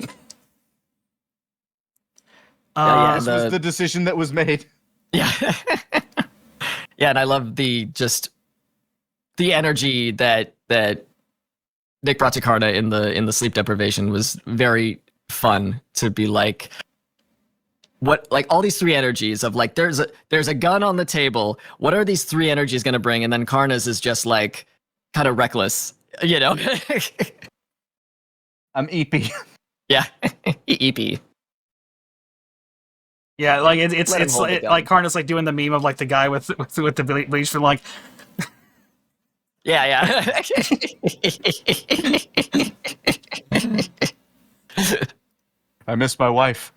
This was the decision that was made. Yeah. Yeah, and I love the energy that Nick brought to Karna in the sleep deprivation was very fun to be like, what, like all these three energies of like, there's a gun on the table. What are these three energies going to bring? And then Karna's is just like kind of reckless, you know? I'm EP. Yeah. EP. Yeah, like it's like Karna's like doing the meme of like the guy with the bleach for like. Yeah. I miss my wife.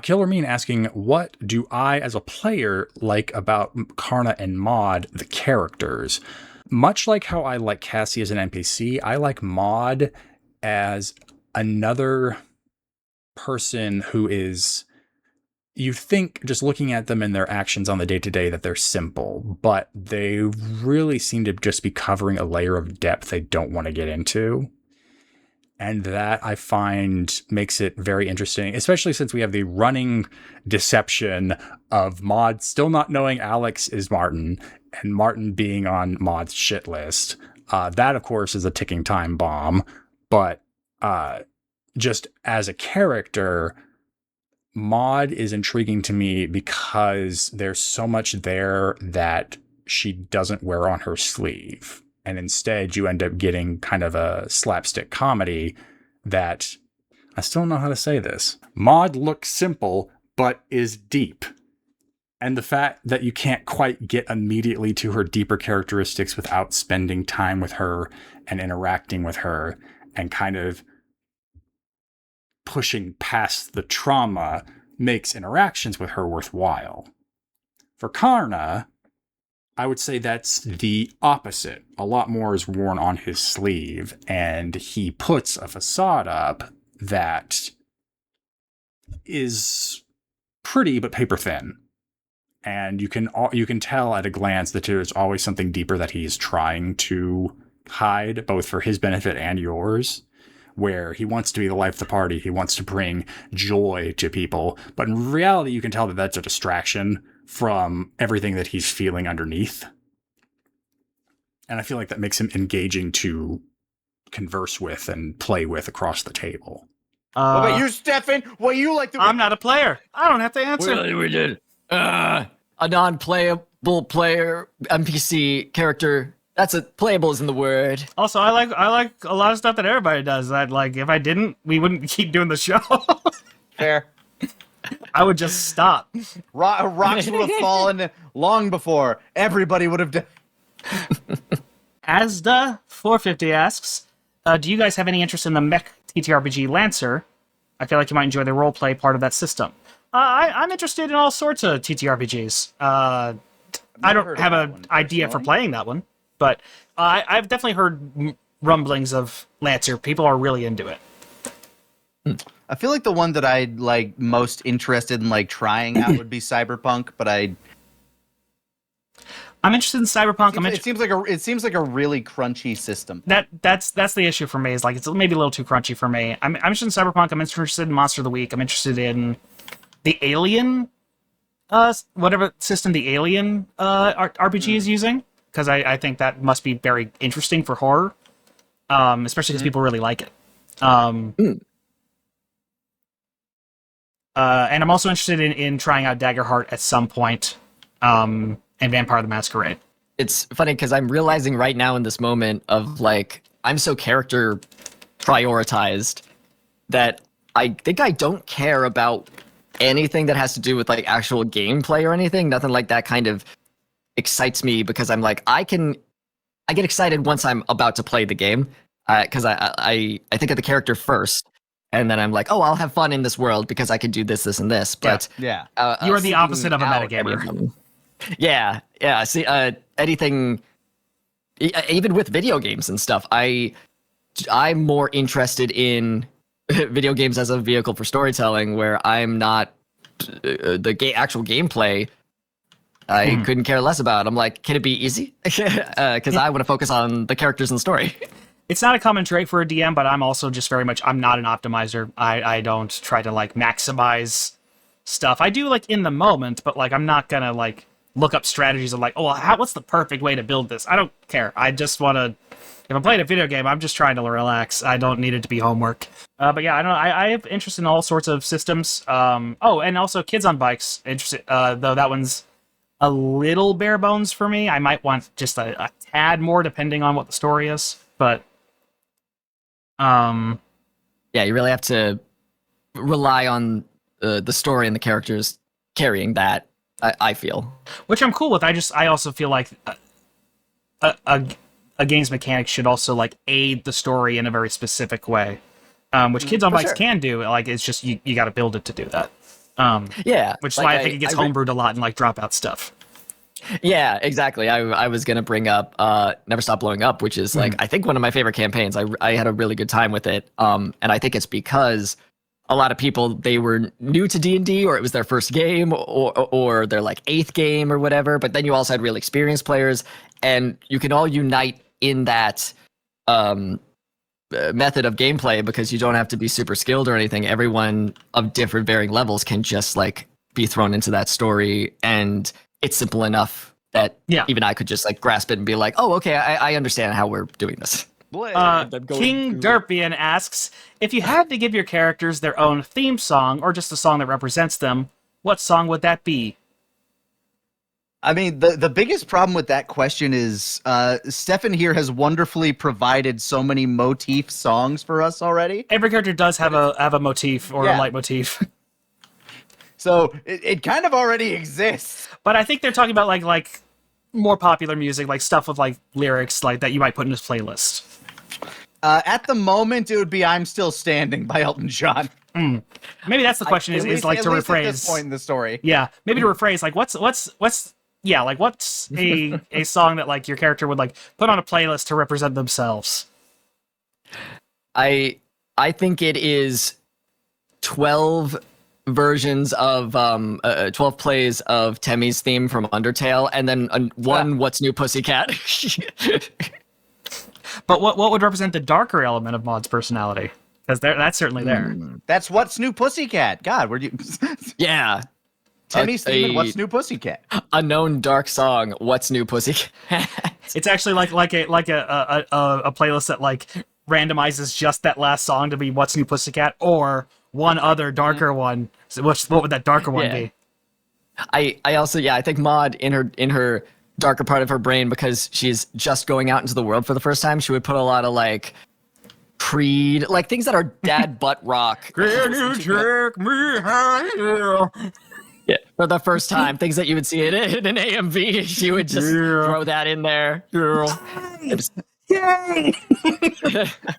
Killer Mean asking, what do I, as a player, like about Karna and Maud, the characters? Much like how I like Cassie as an NPC, I like Maud as another person who is... You think, just looking at them and their actions on the day-to-day, that they're simple, but they really seem to just be covering a layer of depth they don't want to get into. And that, I find, makes it very interesting, especially since we have the running deception of Maud still not knowing Alex is Martin, and Martin being on Maud's shit list. That, of course, is a ticking time bomb. But just as a character, Maud is intriguing to me because there's so much there that she doesn't wear on her sleeve. And instead, you end up getting kind of a slapstick comedy that, I still don't know how to say this. Maud looks simple, but is deep. And the fact that you can't quite get immediately to her deeper characteristics without spending time with her and interacting with her and kind of pushing past the trauma makes interactions with her worthwhile. For Karna, I would say that's the opposite. A lot more is worn on his sleeve, and he puts a facade up that is pretty but paper thin. And you can tell at a glance that there's always something deeper that he's trying to hide, both for his benefit and yours, where he wants to be the life of the party. He wants to bring joy to people. But in reality, you can tell that that's a distraction from everything that he's feeling underneath. And I feel like that makes him engaging to converse with and play with across the table. What about you, Stephan? What you like to... I'm not a player. I don't have to answer. We did. A non-playable player NPC character. That's a playable isn't the word. Also, I like a lot of stuff that everybody does. That like if I didn't, we wouldn't keep doing the show. Fair. I would just stop. Rocks would have fallen long before. Everybody would have done... Asda450 asks, do you guys have any interest in the mech ttrpg Lancer? I feel like you might enjoy the roleplay part of that system. I'm interested in all sorts of TTRPGs. I don't have an idea for playing that one, but I've definitely heard rumblings of Lancer. People are really into it. I feel like the one that I'd like most interested in like trying out would be Cyberpunk, but I'm interested in Cyberpunk. It seems like a really crunchy system. That's the issue for me. Is like it's maybe a little too crunchy for me. I'm interested in Cyberpunk. I'm interested in Monster of the Week. I'm interested in the Alien, whatever system the Alien RPG is using, because I think that must be very interesting for horror, especially because people really like it. And I'm also interested in trying out Daggerheart at some point, and Vampire the Masquerade. It's funny because I'm realizing right now in this moment of like, I'm so character prioritized that I think I don't care about anything that has to do with like actual gameplay or anything. Nothing like that kind of excites me because I'm like, I get excited once I'm about to play the game because I think of the character first. And then I'm like, oh, I'll have fun in this world because I can do this, this, and this. But yeah. You are the opposite of a metagamer. Yeah. See, anything, even with video games and stuff, I'm more interested in video games as a vehicle for storytelling, where I'm not the actual gameplay. I couldn't care less about. I'm like, can it be easy? Because I want to focus on the characters and the story. It's not a common trait for a DM, but I'm also just very much, I'm not an optimizer. I don't try to like maximize stuff. I do like in the moment, but like I'm not gonna like look up strategies of like, oh, well, what's the perfect way to build this? I don't care. I just want to, if I'm playing a video game, I'm just trying to relax. I don't need it to be homework. But yeah, I don't know. I have interest in all sorts of systems. Oh, and also Kids on Bikes. Interested, though that one's a little bare bones for me. I might want just a tad more depending on what the story is. But yeah, you really have to rely on the story and the characters carrying that. I feel, which I'm cool with. I also feel like a game's mechanics should also like aid the story in a very specific way, which Kids on Bikes can do. Like it's just you got to build it to do that. Yeah, which is like, why I think it gets homebrewed a lot and like dropout stuff. Yeah, exactly. I was gonna bring up Never Stop Blowing Up, which is like I think one of my favorite campaigns. I had a really good time with it, and I think it's because a lot of people, they were new to D&D, or it was their first game, or their like 8th game or whatever. But then you also had really experienced players, and you can all unite in that method of gameplay because you don't have to be super skilled or anything. Everyone of different varying levels can just like be thrown into that story, and it's simple enough that even I could just like grasp it and be like, oh, okay, I understand how we're doing this. King Derpian asks, if you had to give your characters their own theme song or just a song that represents them, what song would that be? I mean, the biggest problem with that question is Stephan here has wonderfully provided so many motif songs for us already. Every character does have a motif or a leitmotif. So it kind of already exists. But I think they're talking about like more popular music, like stuff with like lyrics like that you might put in this playlist. At the moment, it would be "I'm Still Standing" by Elton John. Maybe that's the question. Is like to rephrase. At this point in the story, yeah, maybe to rephrase. Like, what's a song that like your character would like put on a playlist to represent themselves? I think it is 12 versions of 12 plays of Temmie's theme from Undertale, and then one What's New Pussycat. But what would represent the darker element of Maud's personality? Because that's certainly there. That's What's New Pussycat. God, where'd you... Yeah. Temmie's theme and What's New Pussycat. A known dark song, What's New Pussycat. It's actually like a playlist that like randomizes just that last song to be What's New Pussycat or one other darker one. So what would that darker one be? I also I think Maud in her darker part of her brain, because she's just going out into the world for the first time, she would put a lot of like Creed, like things that are dad butt rock. Can you take me higher? Yeah, for the first time, things that you would see in an AMV, she would just throw that in there. Yay!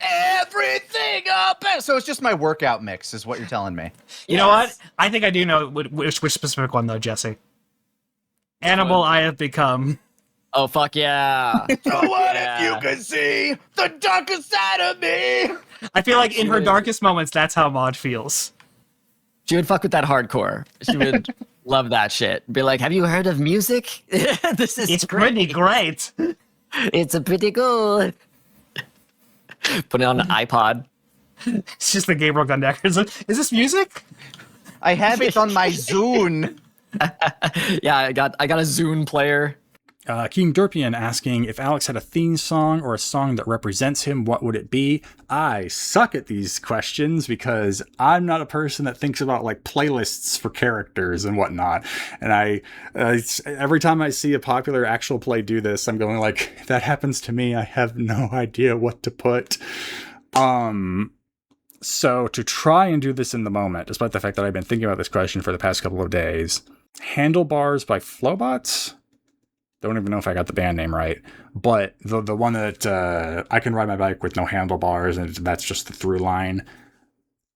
Everything up. So it's just my workout mix, is what you're telling me. You know what? I think I do know which specific one though, Jesse. Animal I have become. Oh fuck yeah! So what if you could see the darker side of me? I feel like in her darkest moments, that's how Maud feels. She would fuck with that hardcore. She would love that shit. Be like, have you heard of music? It's pretty great. It's a pretty good. Put it on an iPod. It's just the Gabriel Gundecker. Is this music? I have it on my Zune. Yeah, I got a Zune player. King Derpian asking if Alex had a theme song or a song that represents him, what would it be? I suck at these questions because I'm not a person that thinks about like playlists for characters and whatnot. And I every time I see a popular actual play do this, I'm going like, if that happens to me, I have no idea what to put. So to try and do this in the moment, despite the fact that I've been thinking about this question for the past couple of days, Handlebars by Flowbots. Don't even know if I got the band name right, but the one that I can ride my bike with no handlebars, and that's just the through line.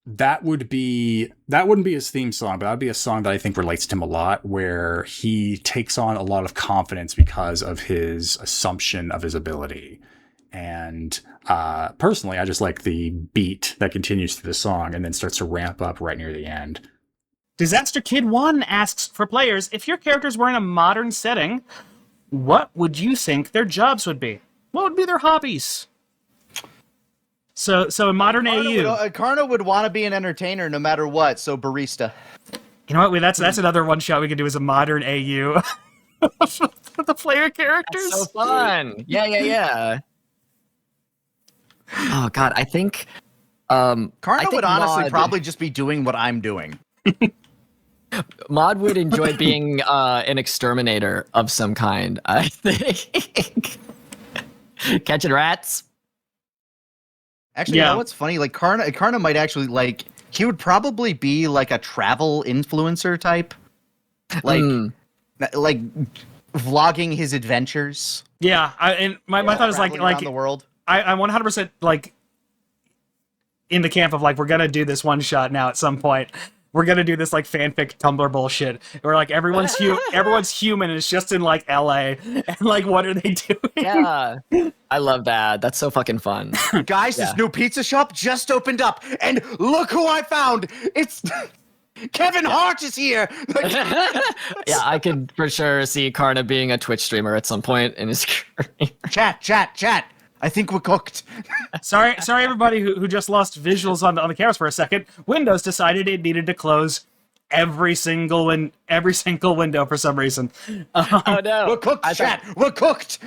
That wouldn't be his theme song, but that'd be a song that I think relates to him a lot, where he takes on a lot of confidence because of his assumption of his ability. And personally, I just like the beat that continues through the song and then starts to ramp up right near the end. Disaster Kid 1 asks for players, if your characters were in a modern setting, what would you think their jobs would be? What would be their hobbies? So in modern AU... Karna would want to be an entertainer no matter what, so barista. You know what? That's another one shot we could do as a modern AU. The player characters. That's so fun. Yeah. Oh god, I think... Karna would honestly probably just be doing what I'm doing. Maud would enjoy being an exterminator of some kind, I think. Catching rats. Actually, you know what's funny? Like Karna might actually like. He would probably be like a travel influencer type, like vlogging his adventures. Yeah, my thought is like around the world. I'm 100% like in the camp of like we're gonna do this one shot now at some point. We're gonna do this like fanfic Tumblr bullshit where like everyone's human and it's just in like LA and like what are they doing? Yeah, I love that. That's so fucking fun. Guys, this new pizza shop just opened up, and look who I found! It's Kevin Hart is here. Yeah, I could for sure see Karna being a Twitch streamer at some point in his career. Chat. I think we're cooked. Sorry, everybody who just lost visuals on the cameras for a second. Windows decided it needed to close every single window for some reason. Oh no, we're cooked, chat. We're cooked.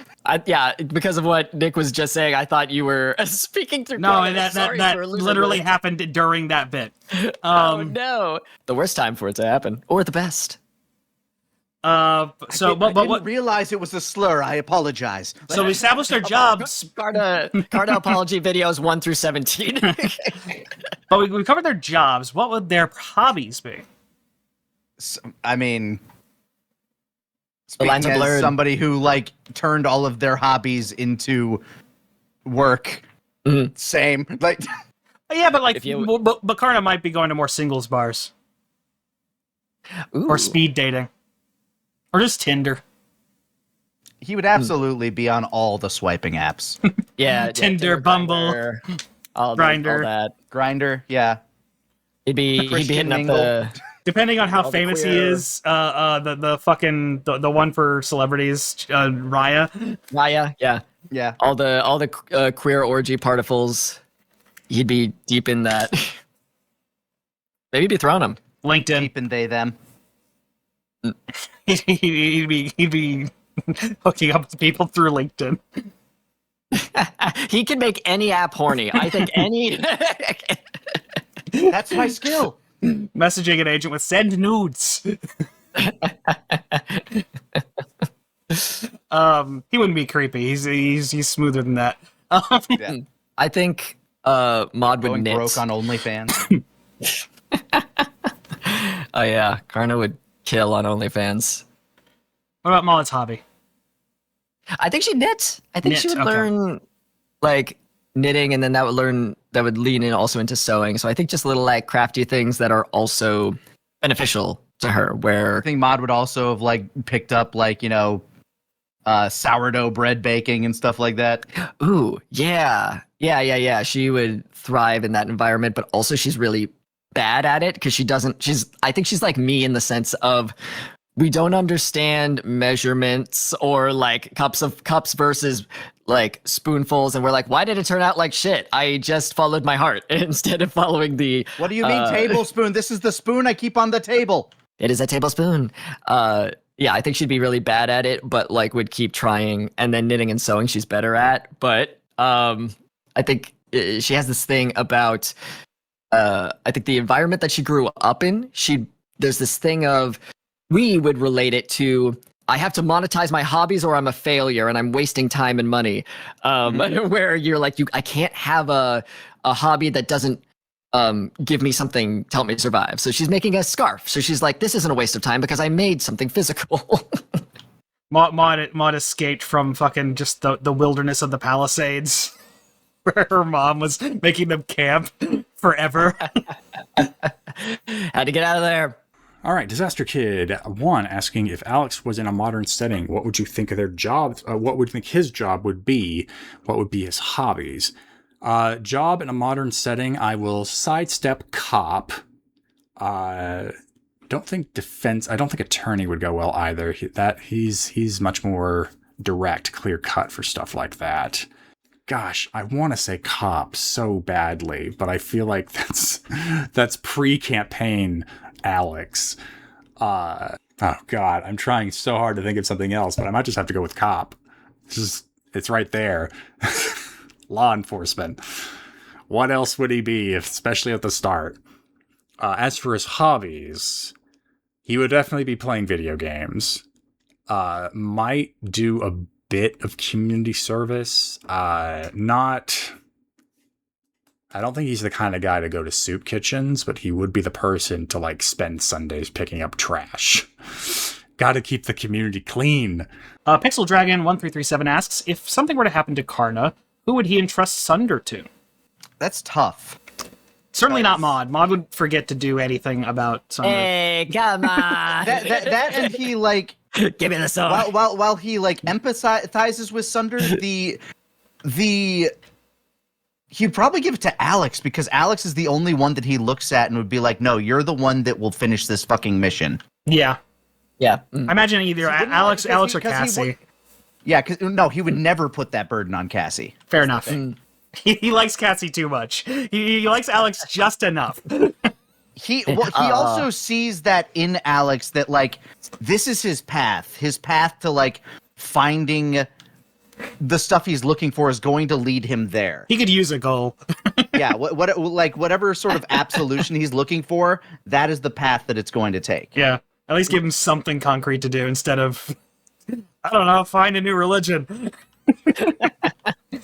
Yeah, because of what Nick was just saying, I thought you were speaking through. No, and that literally happened during that bit. Oh no, the worst time for it to happen, or the best. I didn't realize it was a slur. I apologize. So we established their jobs. Karna apology videos 1 through 17. But we covered their jobs. What would their hobbies be? I mean, the lines are blurred. Somebody who like turned all of their hobbies into work. Mm-hmm. Same. Like, yeah, but like, but Karna might be going to more singles bars. Ooh. Or speed dating. Or just Tinder. He would absolutely be on all the swiping apps. Yeah, Tinder, Bumble, Grindr. Grindr, yeah. He'd be hitting up Depending on how All the famous he queer- is, the one for celebrities, Raya. Raya, yeah. Yeah. All the queer orgy particles. He'd be deep in that. Maybe be throwing him. LinkedIn. Deep in they them. he'd be hooking up with people through LinkedIn. He can make any app horny. I think any. That's my skill. Messaging an agent with send nudes. He wouldn't be creepy. He's smoother than that. Yeah. I think Mod would Going knit. broke on OnlyFans. Oh yeah, Karna would kill on OnlyFans. What about Maud's hobby? I think she'd knit. I think she Knit, would okay. learn like knitting, and then that would lean in also into sewing. So I think just little like crafty things that are also beneficial to her. I Where think Mod would also have like picked up like, sourdough bread baking and stuff like that. ooh, yeah. She would thrive in that environment, but also she's really bad at it because I think she's like me in the sense of we don't understand measurements or like cups versus like spoonfuls, and we're like, why did it turn out like shit? I just followed my heart instead of following the What do you mean tablespoon? This is the spoon I keep on the table. it is a tablespoon. Yeah, I think she'd be really bad at it, but like would keep trying. And then knitting and sewing, she's better at. But I think she has this thing about. I think the environment that she grew up in, there's this thing of we would relate it to. I have to monetize my hobbies or I'm a failure and I'm wasting time and money. Where you're like, I can't have a hobby that doesn't give me something to help me survive. So she's making a scarf. So she's like, this isn't a waste of time because I made something physical. Maud escaped from fucking just the wilderness of the Palisades, where her mom was making them camp forever. Had to get out of there. All right, Disaster Kid 1 asking if Alex was in a modern setting, what would you think of their job? What would you think his job would be? What would be his hobbies? Job in a modern setting, I will sidestep cop. Don't think defense. I don't think attorney would go well either. He's much more direct, clear cut for stuff like that. Gosh, I want to say cop so badly, but I feel like that's pre-campaign Alex. Oh God, I'm trying so hard to think of something else, but I might just have to go with cop. It's right there. Law enforcement. What else would he be, especially at the start? As for his hobbies, he would definitely be playing video games. Might do a bit of community service. I don't think he's the kind of guy to go to soup kitchens, but he would be the person to like spend Sundays picking up trash. Got to keep the community clean. Pixel Dragon 1337 asks, if something were to happen to Karna, who would he entrust Sunder to? That's tough. Certainly not Maud. Maud would forget to do anything about Sunder. Hey, come on. That and he like Give me the sword. while he like empathizes with Sunder, he'd probably give it to Alex because Alex is the only one that he looks at and would be like, no, you're the one that will finish this fucking mission. Yeah. Yeah. I imagine either Alex or Cassie. Yeah, because no, he would never put that burden on Cassie. Fair enough. He likes Cassie too much. He likes Alex just enough. He also sees that in Alex that like this is his path to like finding the stuff he's looking for is going to lead him there. He could use a goal. Yeah, whatever sort of absolution he's looking for, that is the path that it's going to take. Yeah. At least give him something concrete to do instead of, I don't know, find a new religion.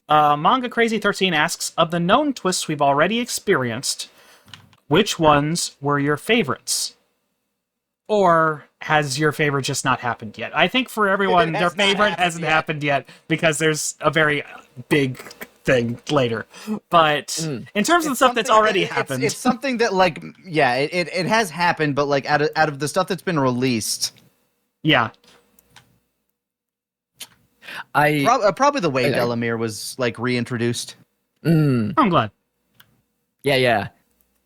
Manga Crazy 13 asks, of the known twists we've already experienced, which ones were your favorites? Or has your favorite just not happened yet? I think for everyone, their favorite hasn't happened yet because there's a very big thing later. But in terms of the stuff that's already happened, it's something that like, yeah, it has happened, but like out of the stuff that's been released, yeah. probably the way Delamere was like reintroduced. I'm glad. Yeah.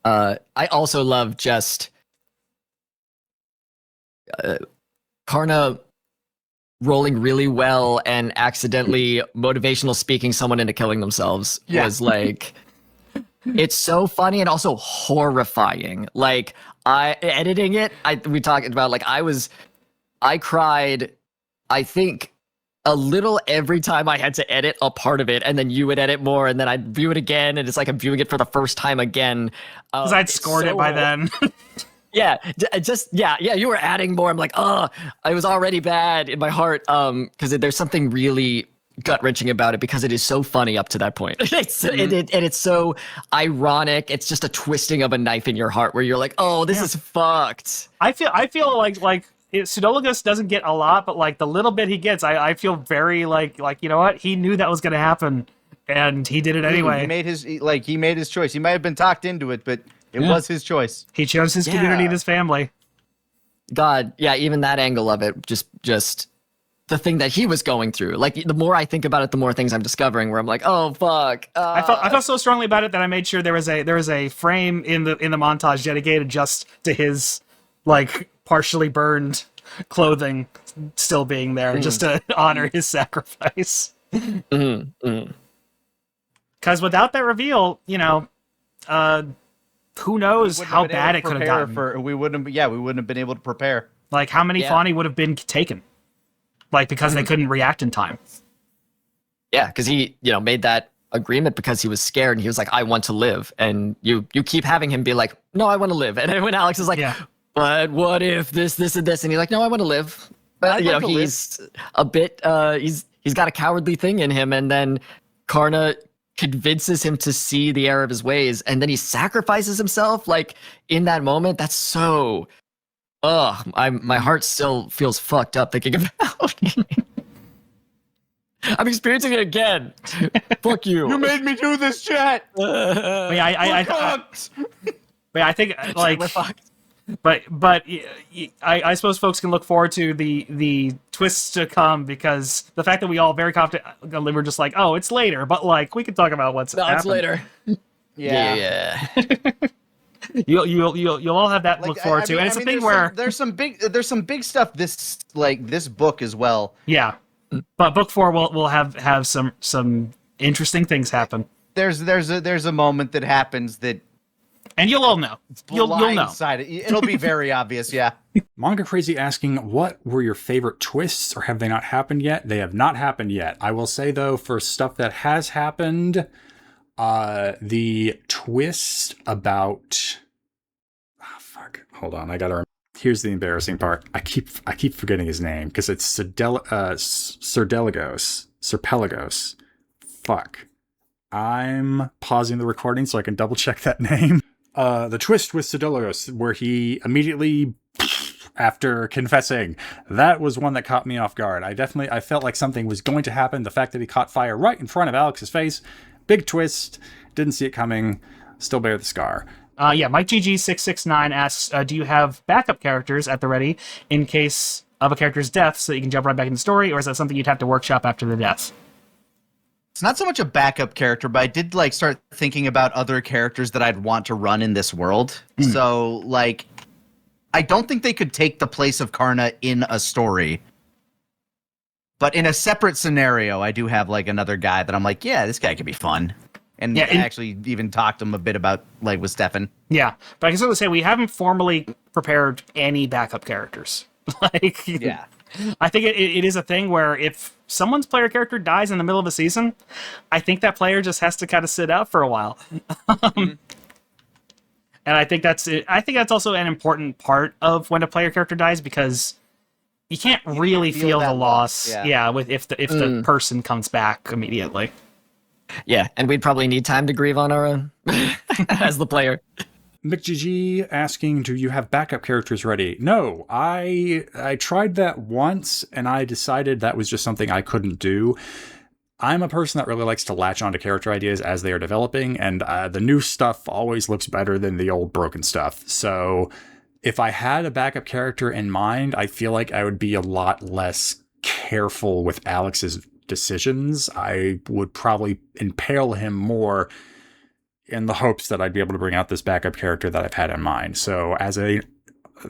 I also love just Karna rolling really well and accidentally motivational speaking someone into killing themselves was like, it's so funny and also horrifying. Like editing it, we talked about like I cried, I think a little every time I had to edit a part of it, and then you would edit more, and then I'd view it again, and it's like I'm viewing it for the first time again. Because I'd scored it by then. Yeah, you were adding more. I'm like, oh, I was already bad in my heart. Because there's something really gut-wrenching about it because it is so funny up to that point. It's so ironic. It's just a twisting of a knife in your heart where you're like, oh, this is fucked. I feel like Pseudologos doesn't get a lot, but like the little bit he gets, I feel very like you know what? He knew that was going to happen, and he did it anyway. He made his choice. He might have been talked into it, but it was his choice. He chose his community and his family. God, yeah, even that angle of it, just the thing that he was going through. Like the more I think about it, the more things I'm discovering. Where I'm like, oh fuck. I felt so strongly about it that I made sure there was a frame in the montage dedicated just to his like partially burned clothing still being there, just to honor his sacrifice. Because without that reveal, you know, who knows how bad it could have gotten. We wouldn't have been able to prepare. Like how many Fawny would have been taken, like because they couldn't react in time. Yeah, because he made that agreement because he was scared and he was like, I want to live, and you keep having him be like, no, I want to live, and then when Alex is like, but what if this, and this? And he's like, no, I want to live. But, he's a bit, he's got a cowardly thing in him. And then Karna convinces him to see the error of his ways. And then he sacrifices himself. Like, in that moment, that's so, my heart still feels fucked up thinking about it. I'm experiencing it again. Fuck you. You made me do this, chat. I think, like... We're fucked. But I suppose folks can look forward to the twists to come, because the fact that we all very confidently were just like, oh, it's later, but like we can talk about what's happened. It's later. Yeah. You'll all have that to look forward to, and it's a thing where there's some big stuff this book as well. Yeah, but book 4 will have some interesting things happen. There's a moment that happens that. And you'll all know. You'll know. It'll be very obvious, yeah. Manga Crazy asking, what were your favorite twists, or have they not happened yet? They have not happened yet. I will say, though, for stuff that has happened, the twist about... Oh, fuck. Hold on, I gotta... Here's the embarrassing part. I keep forgetting his name, because it's Serpelagos. Fuck. I'm pausing the recording so I can double check that name. The twist with Sidologos, where he immediately, after confessing, that was one that caught me off guard. I felt like something was going to happen. The fact that he caught fire right in front of Alex's face, big twist, didn't see it coming, still bear the scar. Mike GG669 asks, do you have backup characters at the ready in case of a character's death so that you can jump right back into the story, or is that something you'd have to workshop after the death? It's not so much a backup character, but I did start thinking about other characters that I'd want to run in this world. So I don't think they could take the place of Karna in a story. But in a separate scenario, I do have another guy that I'm like, yeah, this guy could be fun. And I actually even talked to him a bit about with Stephan. Yeah, but I can certainly say we haven't formally prepared any backup characters. Yeah. I think it is a thing where if someone's player character dies in the middle of a season, I think that player just has to kind of sit out for a while. And I think that's it. I think that's also an important part of when a player character dies, because you can't really feel the loss. If the person comes back immediately. Yeah, and we'd probably need time to grieve on our own as the player. McGG asking, do you have backup characters ready? No, I tried that once, and I decided that was just something I couldn't do. I'm a person that really likes to latch onto character ideas as they are developing, and the new stuff always looks better than the old broken stuff. So if I had a backup character in mind, I feel like I would be a lot less careful with Alex's decisions. I would probably impale him more in the hopes that I'd be able to bring out this backup character that I've had in mind. So as a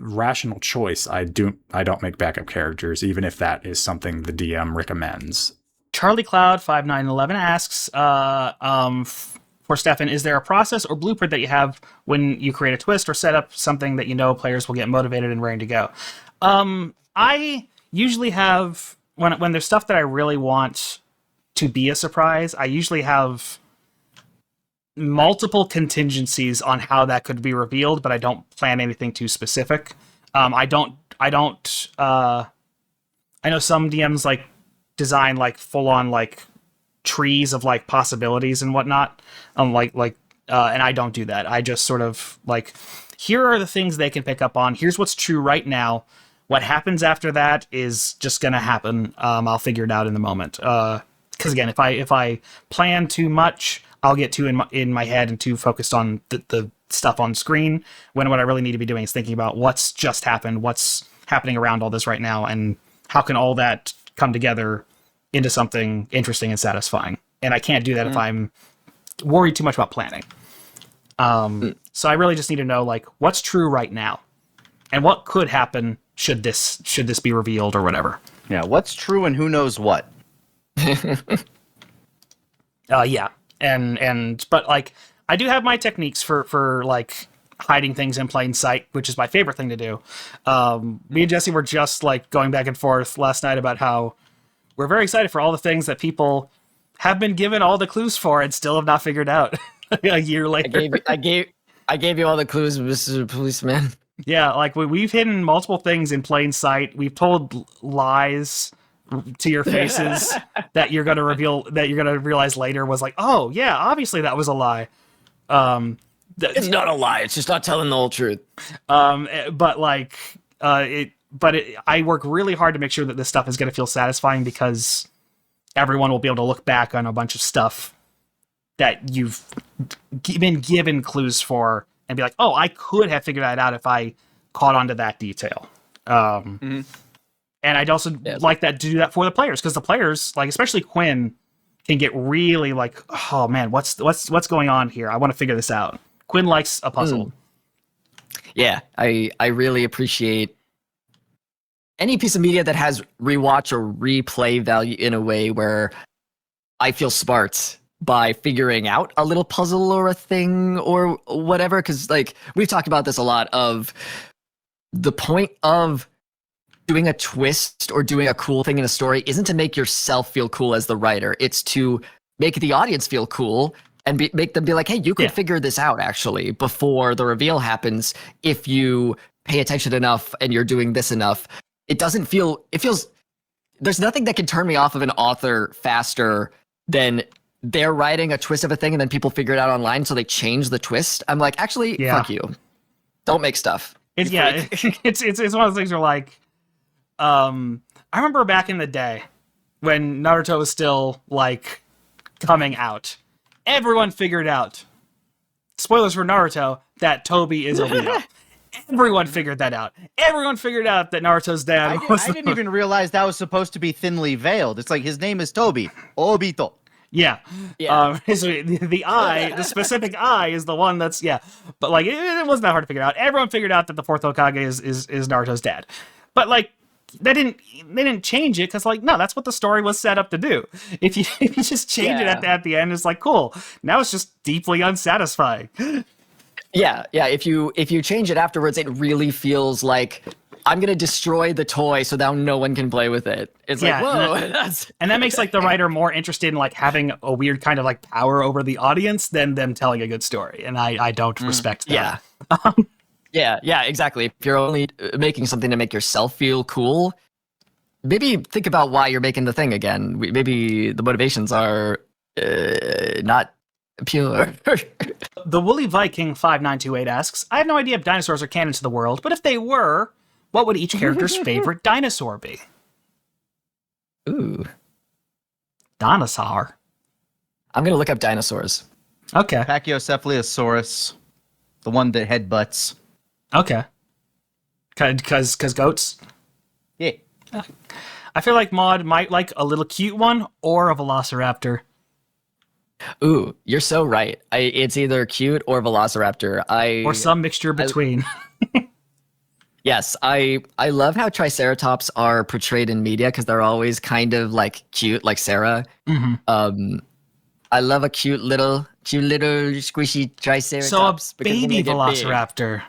rational choice, I don't make backup characters, even if that is something the DM recommends. Charlie Cloud 5911 asks, for Stephan, is there a process or blueprint that you have when you create a twist or set up something that you know players will get motivated and ready to go? I usually have, when there's stuff that I really want to be a surprise, I usually have multiple contingencies on how that could be revealed, but I don't plan anything too specific. I know some DMs like design like full on like trees of like possibilities and whatnot. And I don't do that. I just sort of like, here are the things they can pick up on. Here's what's true right now. What happens after that is just gonna happen. I'll figure it out in the moment. Because again, if I plan too much, I'll get too in my head and too focused on the stuff on screen, when what I really need to be doing is thinking about what's just happened, what's happening around all this right now, and how can all that come together into something interesting and satisfying. And I can't do that if I'm worried too much about planning. So I really just need to know like what's true right now and what could happen should this be revealed or whatever. Yeah, what's true and who knows what. Yeah. But like I do have my techniques for like hiding things in plain sight, which is my favorite thing to do. Me and Jesse were just like going back and forth last night about how we're very excited for all the things that people have been given all the clues for and still have not figured out a year later. I gave you all the clues, Mr. Policeman. Yeah, like we've hidden multiple things in plain sight. We've told lies to your faces that you're gonna realize later was like, oh yeah, obviously that was a lie. It's not a lie. It's just not telling the whole truth. I work really hard to make sure that this stuff is gonna feel satisfying because everyone will be able to look back on a bunch of stuff that you've been given clues for and be like, oh, I could have figured that out if I caught onto that detail. And I'd also like that to do that for the players, because the players, like especially Quinn, can get really like, oh man, what's going on here? I want to figure this out. Quinn likes a puzzle. Yeah, I really appreciate any piece of media that has rewatch or replay value in a way where I feel smart by figuring out a little puzzle or a thing or whatever. Because like we've talked about this a lot, of the point of doing a twist or doing a cool thing in a story isn't to make yourself feel cool as the writer. It's to make the audience feel cool and make them be like, hey, you could figure this out actually before the reveal happens if you pay attention enough and you're doing this enough. It feels, there's nothing that can turn me off of an author faster than they're writing a twist of a thing and then people figure it out online, so they change the twist. I'm like, actually, fuck you. Don't make stuff. It's one of those things where like, I remember back in the day when Naruto was still like coming out, everyone figured out, spoilers for Naruto, that Toby is Obito. Everyone figured that out. Everyone figured out that Naruto's dad I didn't even realize that was supposed to be thinly veiled. It's like his name is Toby. Obito. Yeah. The eye, the specific eye is the one that's, But like, it wasn't that hard to figure out. Everyone figured out that the fourth Hokage is Naruto's dad. But like, they didn't change it because like, no, that's what the story was set up to do. If you just change it at the end, it's like, cool. Now it's just deeply unsatisfying. Yeah. If you change it afterwards, it really feels like I'm gonna destroy the toy so now no one can play with it. It's like, whoa. And that makes like the writer more interested in like having a weird kind of like power over the audience than them telling a good story. And I don't respect that. Yeah, exactly. If you're only making something to make yourself feel cool, maybe think about why you're making the thing again. Maybe the motivations are not pure. The Woolly Viking 5928 asks, I have no idea if dinosaurs are canon to the world, but if they were, what would each character's favorite dinosaur be? Ooh. Dinosaur. I'm going to look up dinosaurs. Okay. Pachycephalosaurus. The one that headbutts. Okay. Because goats? Yeah. I feel like Maud might like a little cute one or a velociraptor. Ooh, you're so right. It's either cute or velociraptor. Or some mixture between. Yes, I love how Triceratops are portrayed in media because they're always kind of like cute, like Sarah. I love a cute little squishy Triceratops. So a because when baby they get big- velociraptor.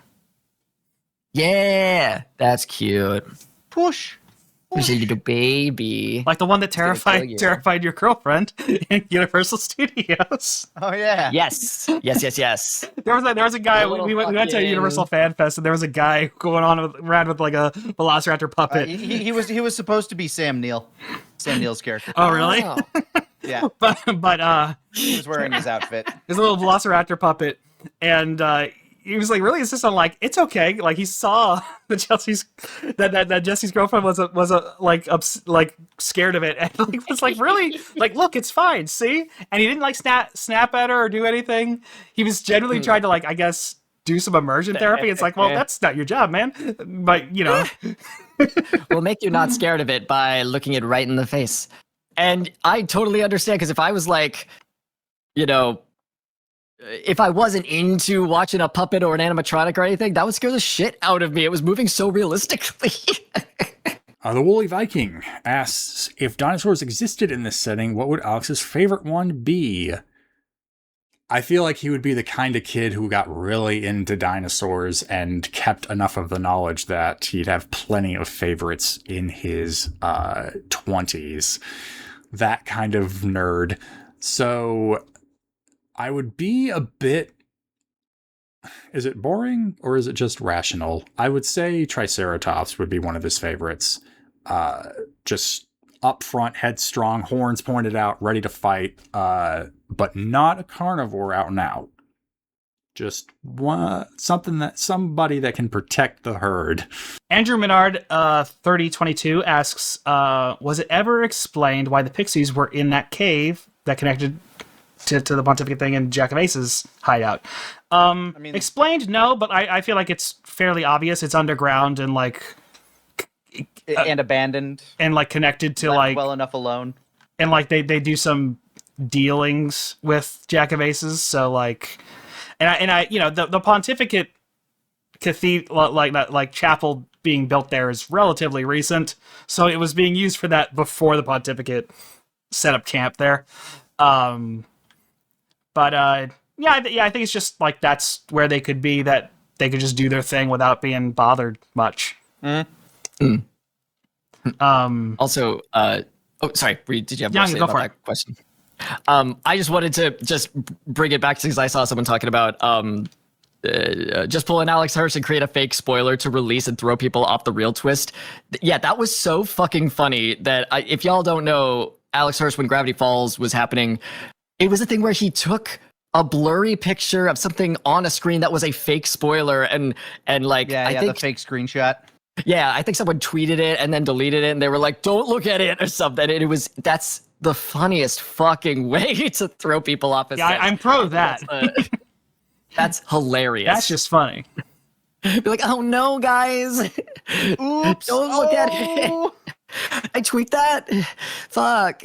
Yeah, that's cute. Push. She's a little baby. Like the one that gonna kill you. terrified your girlfriend in Universal Studios. Oh yeah. Yes. There was a guy, The little we went to a fucking- Universal Fan Fest, and there was a guy going on around with like a velociraptor puppet. He was supposed to be Sam Neill. Sam Neill's character. Oh, really? Oh. Yeah. But He was wearing his outfit. there's a little velociraptor puppet, and he was like really insistent on like it's okay. Like he saw that Jesse's girlfriend was like scared of it, and like, was like really like look, it's fine. See, and he didn't like snap at her or do anything. He was genuinely trying to like I guess do some immersion therapy. It's like well that's not your job, man. But you know, We'll make you not scared of it by looking it right in the face. And I totally understand because if I was like, you know, if I wasn't into watching a puppet or an animatronic or anything, that would scare the shit out of me. It was moving so realistically. The Woolly Viking asks, if dinosaurs existed in this setting, what would Alex's favorite one be? I feel like he would be the kind of kid who got really into dinosaurs and kept enough of the knowledge that he'd have plenty of favorites in his 20s. That kind of nerd. So I would be a bit... Is it boring or is it just rational? I would say Triceratops would be one of his favorites. Just up front, headstrong, horns pointed out, ready to fight, but not a carnivore out and out. Just somebody that can protect the herd. Andrew Menard 3022 asks, was it ever explained why the pixies were in that cave that connected to the Pontificate thing in Jack of Aces hideout? Explained, no, but I feel like it's fairly obvious. It's underground and like And abandoned. and like connected to Left like well enough alone. and like they do some dealings with Jack of Aces. So like, and I you know the Pontificate Cathedral like chapel being built there is relatively recent, so it was being used for that before the Pontificate set up camp there. But I think it's just like that's where they could be, that they could just do their thing without being bothered much. Also, sorry, Bree, did you have more Yeah, to say go about for that question? I just wanted to just bring it back because I saw someone talking about just pull an Alex Hirsch and create a fake spoiler to release and throw people off the real twist. Yeah, that was so fucking funny that if y'all don't know, Alex Hirsch, when Gravity Falls was happening, it was a thing where he took a blurry picture of something on a screen that was a fake spoiler and like I think the fake screenshot. yeah, I think someone tweeted it and then deleted it and they were like, don't look at it or something. And that's the funniest fucking way to throw people off. Yeah, I'm pro that. That's hilarious. That's just funny. Be like, oh no, guys. Oops. Don't look at it. I tweaked that. Fuck.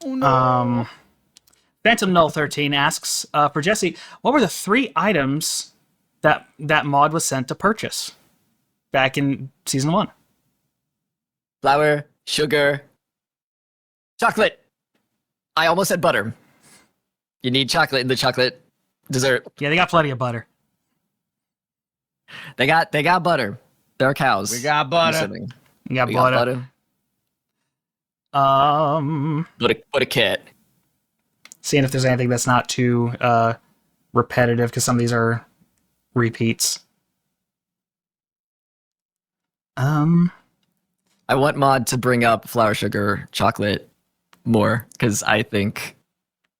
Oh, no. Phantom Null 13 asks, for Jesse, what were the 3 items that mod was sent to purchase back in season 1? Flour, sugar, chocolate. I almost said butter. You need chocolate in the chocolate dessert. Yeah, they got plenty of butter. They got butter. They're cows. We got I'm butter. assuming. You got We got butter. What a kit. Seeing if there's anything that's not too repetitive, because some of these are repeats. I want Maud to bring up flour, sugar, chocolate more because I think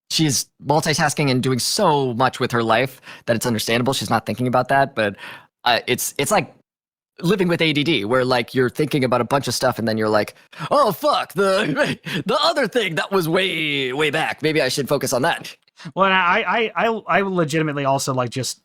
she's multitasking and doing so much with her life that it's understandable she's not thinking about that. But it's like living with ADD, where like you're thinking about a bunch of stuff and then you're like, oh fuck, the other thing that was way back. Maybe I should focus on that. Well, and I legitimately also like just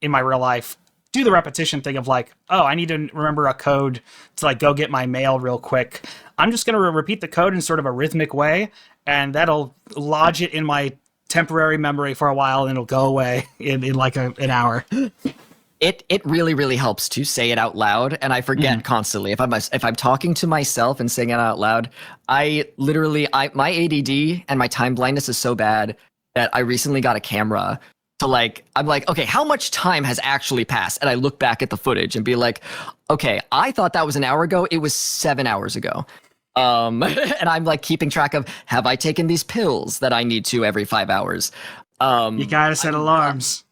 in my real life do the repetition thing of like, oh, I need to remember a code to like go get my mail real quick. I'm just gonna repeat the code in sort of a rhythmic way, and that'll lodge it in my temporary memory for a while, and it'll go away in like an hour. It really, really helps to say it out loud, and I forget constantly. If I'm talking to myself and saying it out loud, my ADD and my time blindness is so bad that I recently got a camera to I'm like, okay, how much time has actually passed? And I look back at the footage and be like, okay, I thought that was an hour ago. It was 7 hours ago. And I'm like keeping track of, have I taken these pills that I need to every 5 hours? You gotta set alarms.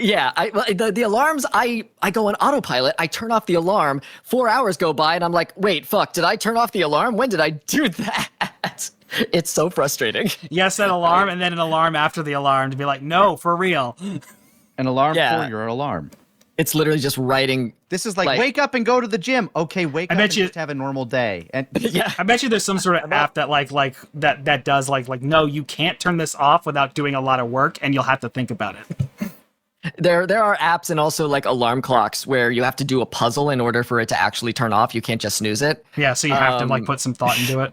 Yeah, the alarms, I go on autopilot, I turn off the alarm, 4 hours go by, and I'm like, wait, fuck, did I turn off the alarm? When did I do that? It's so frustrating. Yes, that alarm, and then an alarm after the alarm to be like, no, for real. An alarm for your alarm. It's literally just writing. This is like wake up and go to the gym. Okay, wake up and just have a normal day. And yeah, I bet you there's some sort of app that that does no, you can't turn this off without doing a lot of work, and you'll have to think about it. There are apps and also like alarm clocks where you have to do a puzzle in order for it to actually turn off. You can't just snooze it. Yeah, so you have to put some thought into it.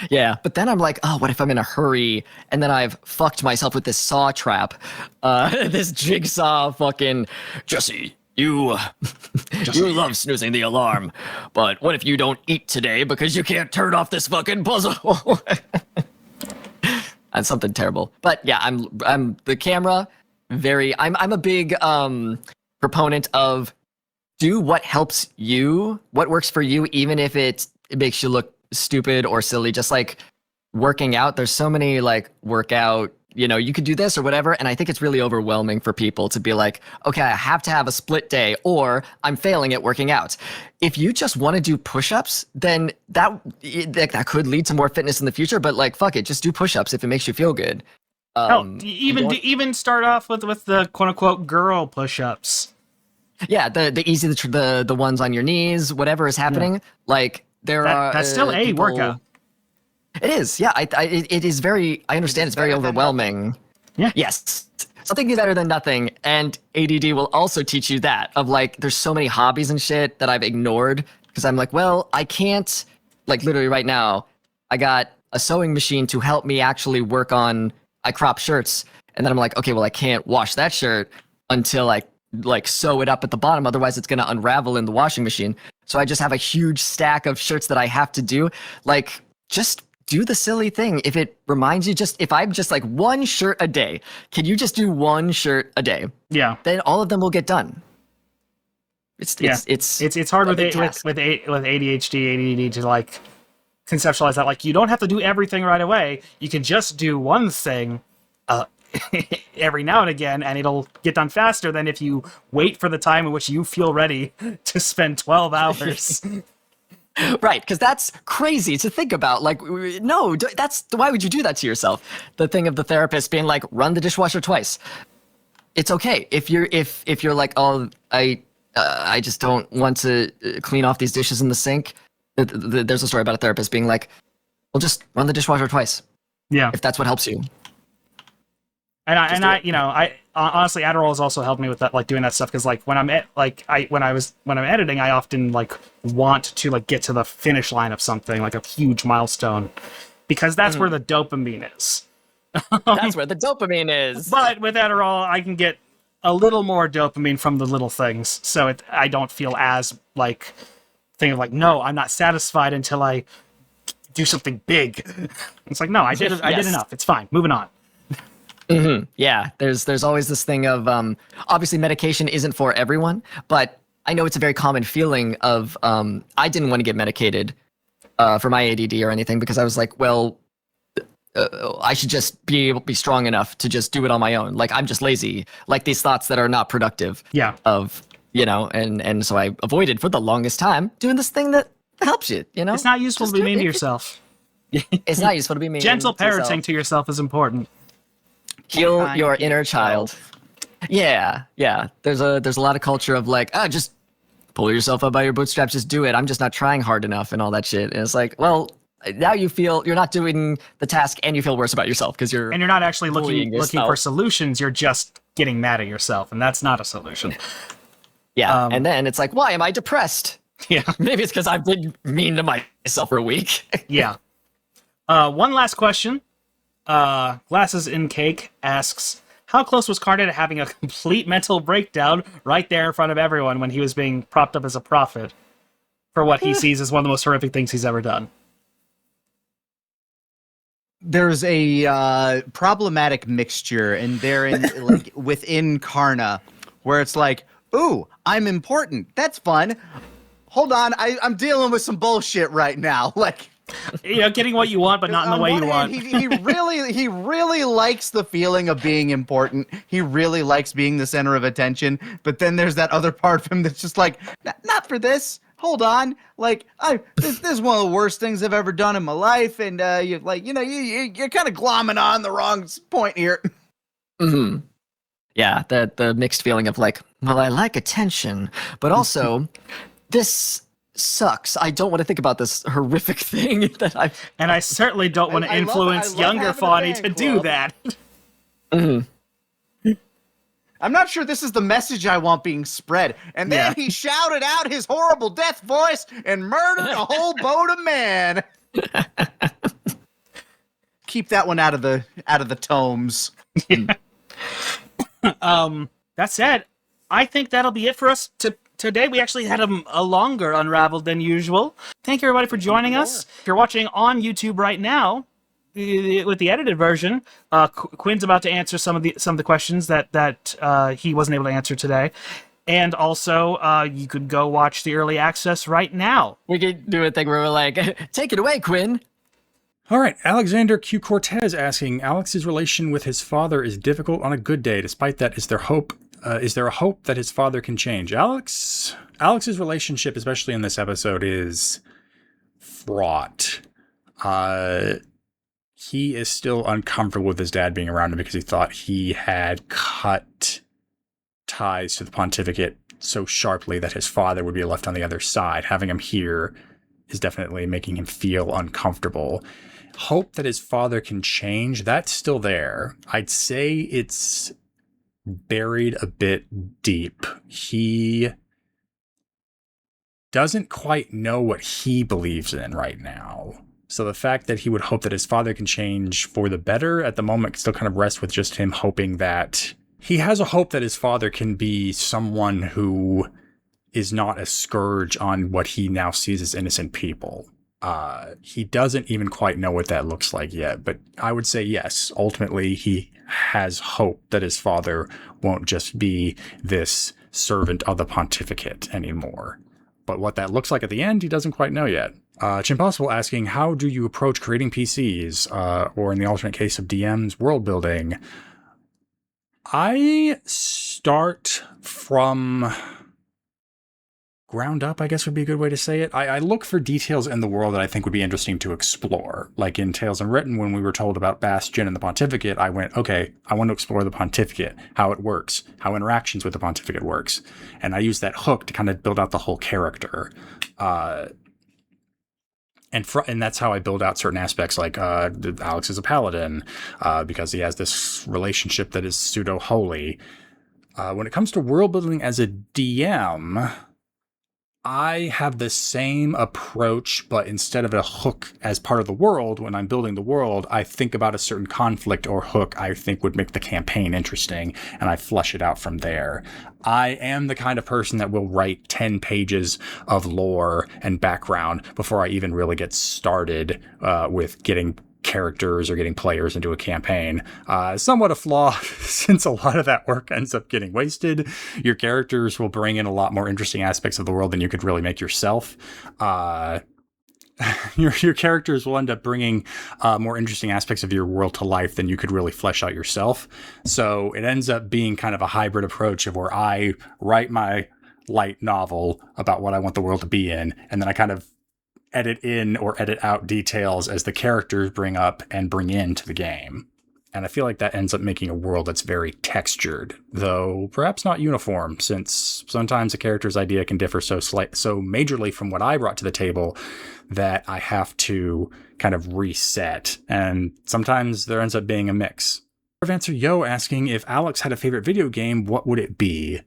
Yeah, but then I'm like, oh, what if I'm in a hurry and then I've fucked myself with this saw trap, this jigsaw fucking Jesse. You love snoozing the alarm, but what if you don't eat today because you can't turn off this fucking puzzle? And something terrible. But yeah, I'm the camera. I'm a big proponent of do what helps you, what works for you, even if it makes you look stupid or silly. Just like working out, there's so many like workout, you could do this or whatever, and I think it's really overwhelming for people to be like, okay, I have to have a split day or I'm failing at working out. If you just want to do push-ups, then that could lead to more fitness in the future, but like fuck it, just do push-ups if it makes you feel good. Even start off with the quote unquote girl push-ups. Yeah, the easy, the ones on your knees, whatever is happening. Yeah. Like that's still a workout. It is, yeah. It is very. I understand it's very overwhelming. Yeah. Yes. Something is better than nothing, and ADD will also teach you that. Of like, there's so many hobbies and shit that I've ignored because I'm like, well, I can't. Like literally right now, I got a sewing machine to help me actually work on. I crop shirts, and then I'm like, okay, well, I can't wash that shirt until I like sew it up at the bottom. Otherwise, it's gonna unravel in the washing machine. So I just have a huge stack of shirts that I have to do. Like, just do the silly thing. If it reminds you, if I'm just like one shirt a day, can you just do one shirt a day? Yeah. Then all of them will get done. It's hard with ADHD, ADD to like conceptualize that. Like, you don't have to do everything right away. You can just do one thing every now and again, and it'll get done faster than if you wait for the time in which you feel ready to spend 12 hours. Right, because that's crazy to think about. Like, no, why would you do that to yourself? The thing of the therapist being like, run the dishwasher twice. It's okay if you're like, oh, I just don't want to clean off these dishes in the sink. There's a story about a therapist being like, well, just run the dishwasher twice. Yeah, if that's what helps you. And I honestly, Adderall has also helped me with that, like doing that stuff, because like when I'm editing, I often like want to like get to the finish line of something, like a huge milestone, because that's where the dopamine is. That's where the dopamine is. But with Adderall, I can get a little more dopamine from the little things, so I don't feel as like thinking like, no, I'm not satisfied until I do something big. It's like, no, I did enough. It's fine. Moving on. Mm-hmm. Yeah, there's always this thing of obviously medication isn't for everyone, but I know it's a very common feeling of I didn't want to get medicated for my ADD or anything because I was like, well, I should just be strong enough to just do it on my own. Like, I'm just lazy. Like these thoughts that are not productive. Yeah. And so I avoided for the longest time doing this thing that helps you. It's not useful to be mean to yourself. It's not useful to be mean. Gentle parenting to yourself is important. Heal your inner child. Yeah. There's a lot of culture of like, just pull yourself up by your bootstraps, just do it. I'm just not trying hard enough and all that shit. And it's like, well, now you feel you're not doing the task and you feel worse about yourself because you're not actually looking for solutions. You're just getting mad at yourself, and that's not a solution. Yeah, and then it's like, why am I depressed? Yeah, maybe it's because I've been mean to myself for a week. Yeah. One last question. Glasses in Cake asks, how close was Karna to having a complete mental breakdown right there in front of everyone when he was being propped up as a prophet for what he sees as one of the most horrific things he's ever done? There's a problematic mixture, and therein, like within Karna, where it's like, ooh, I'm important. That's fun. Hold on, I'm dealing with some bullshit right now. Like, Getting what you want, but not in the way you want. He really likes the feeling of being important. He really likes being the center of attention. But then there's that other part of him that's just like, not for this. Hold on, like this is one of the worst things I've ever done in my life, and you're kind of glomming on the wrong point here. Mm-hmm. Yeah, the mixed feeling of like, well, I like attention, but also this sucks. I don't want to think about this horrific thing that I've. And I certainly don't want to influence younger Fawny to do that. Mm-hmm. I'm not sure this is the message I want being spread. And then he shouted out his horrible death voice and murdered a whole boat of men. Keep that one out of the tomes. Yeah. That said, I think that'll be it for us today. We actually had a longer Unraveled than usual. Thank you everybody for joining us. If you're watching on YouTube right now, with the edited version, Quinn's about to answer some of the questions that he wasn't able to answer today, and also you could go watch the early access right now. We could do a thing where we're like, take it away, Quinn. All right, Alexander Q. Cortez asking, Alex's relation with his father is difficult on a good day. Despite that, is there a hope that his father can change? Alex's relationship, especially in this episode, is fraught. He is still uncomfortable with his dad being around him because he thought he had cut ties to the pontificate so sharply that his father would be left on the other side. Having him here is definitely making him feel uncomfortable. Hope that his father can change, that's still there. I'd say it's buried a bit deep. He doesn't quite know what he believes in right now. So the fact that he would hope that his father can change for the better at the moment still kind of rests with just him hoping that he has a hope that his father can be someone who is not a scourge on what he now sees as innocent people. He doesn't even quite know what that looks like yet, but I would say yes, ultimately he has hope that his father won't just be this servant of the pontificate anymore. But what that looks like at the end, he doesn't quite know yet. Chimpossible asking, how do you approach creating PCs, or in the alternate case of DMs, world building? I start from ground up, I guess would be a good way to say it. I look for details in the world that I think would be interesting to explore. Like in Tales Unwritten, when we were told about Bastion and the Pontificate, I went, okay, I want to explore the Pontificate, how it works, how interactions with the Pontificate works. And I use that hook to kind of build out the whole character. And that's how I build out certain aspects, like Alex is a paladin, because he has this relationship that is pseudo-holy. When it comes to world building as a DM, I have the same approach, but instead of a hook as part of the world, when I'm building the world, I think about a certain conflict or hook I think would make the campaign interesting, and I flesh it out from there. I am the kind of person that will write 10 pages of lore and background before I even really get started with getting characters or getting players into a campaign. Somewhat a flaw, since a lot of that work ends up getting wasted. Your characters will bring in a lot more interesting aspects of the world than you could really make yourself. Your characters will end up bringing more interesting aspects of your world to life than you could really flesh out yourself. So it ends up being kind of a hybrid approach of where I write my light novel about what I want the world to be in, and then I kind of edit in or edit out details as the characters bring up and bring into the game. And I feel like that ends up making a world that's very textured, though perhaps not uniform, since sometimes a character's idea can differ so majorly from what I brought to the table that I have to kind of reset. And sometimes there ends up being a mix. Answer Yo asking, if Alex had a favorite video game, what would it be?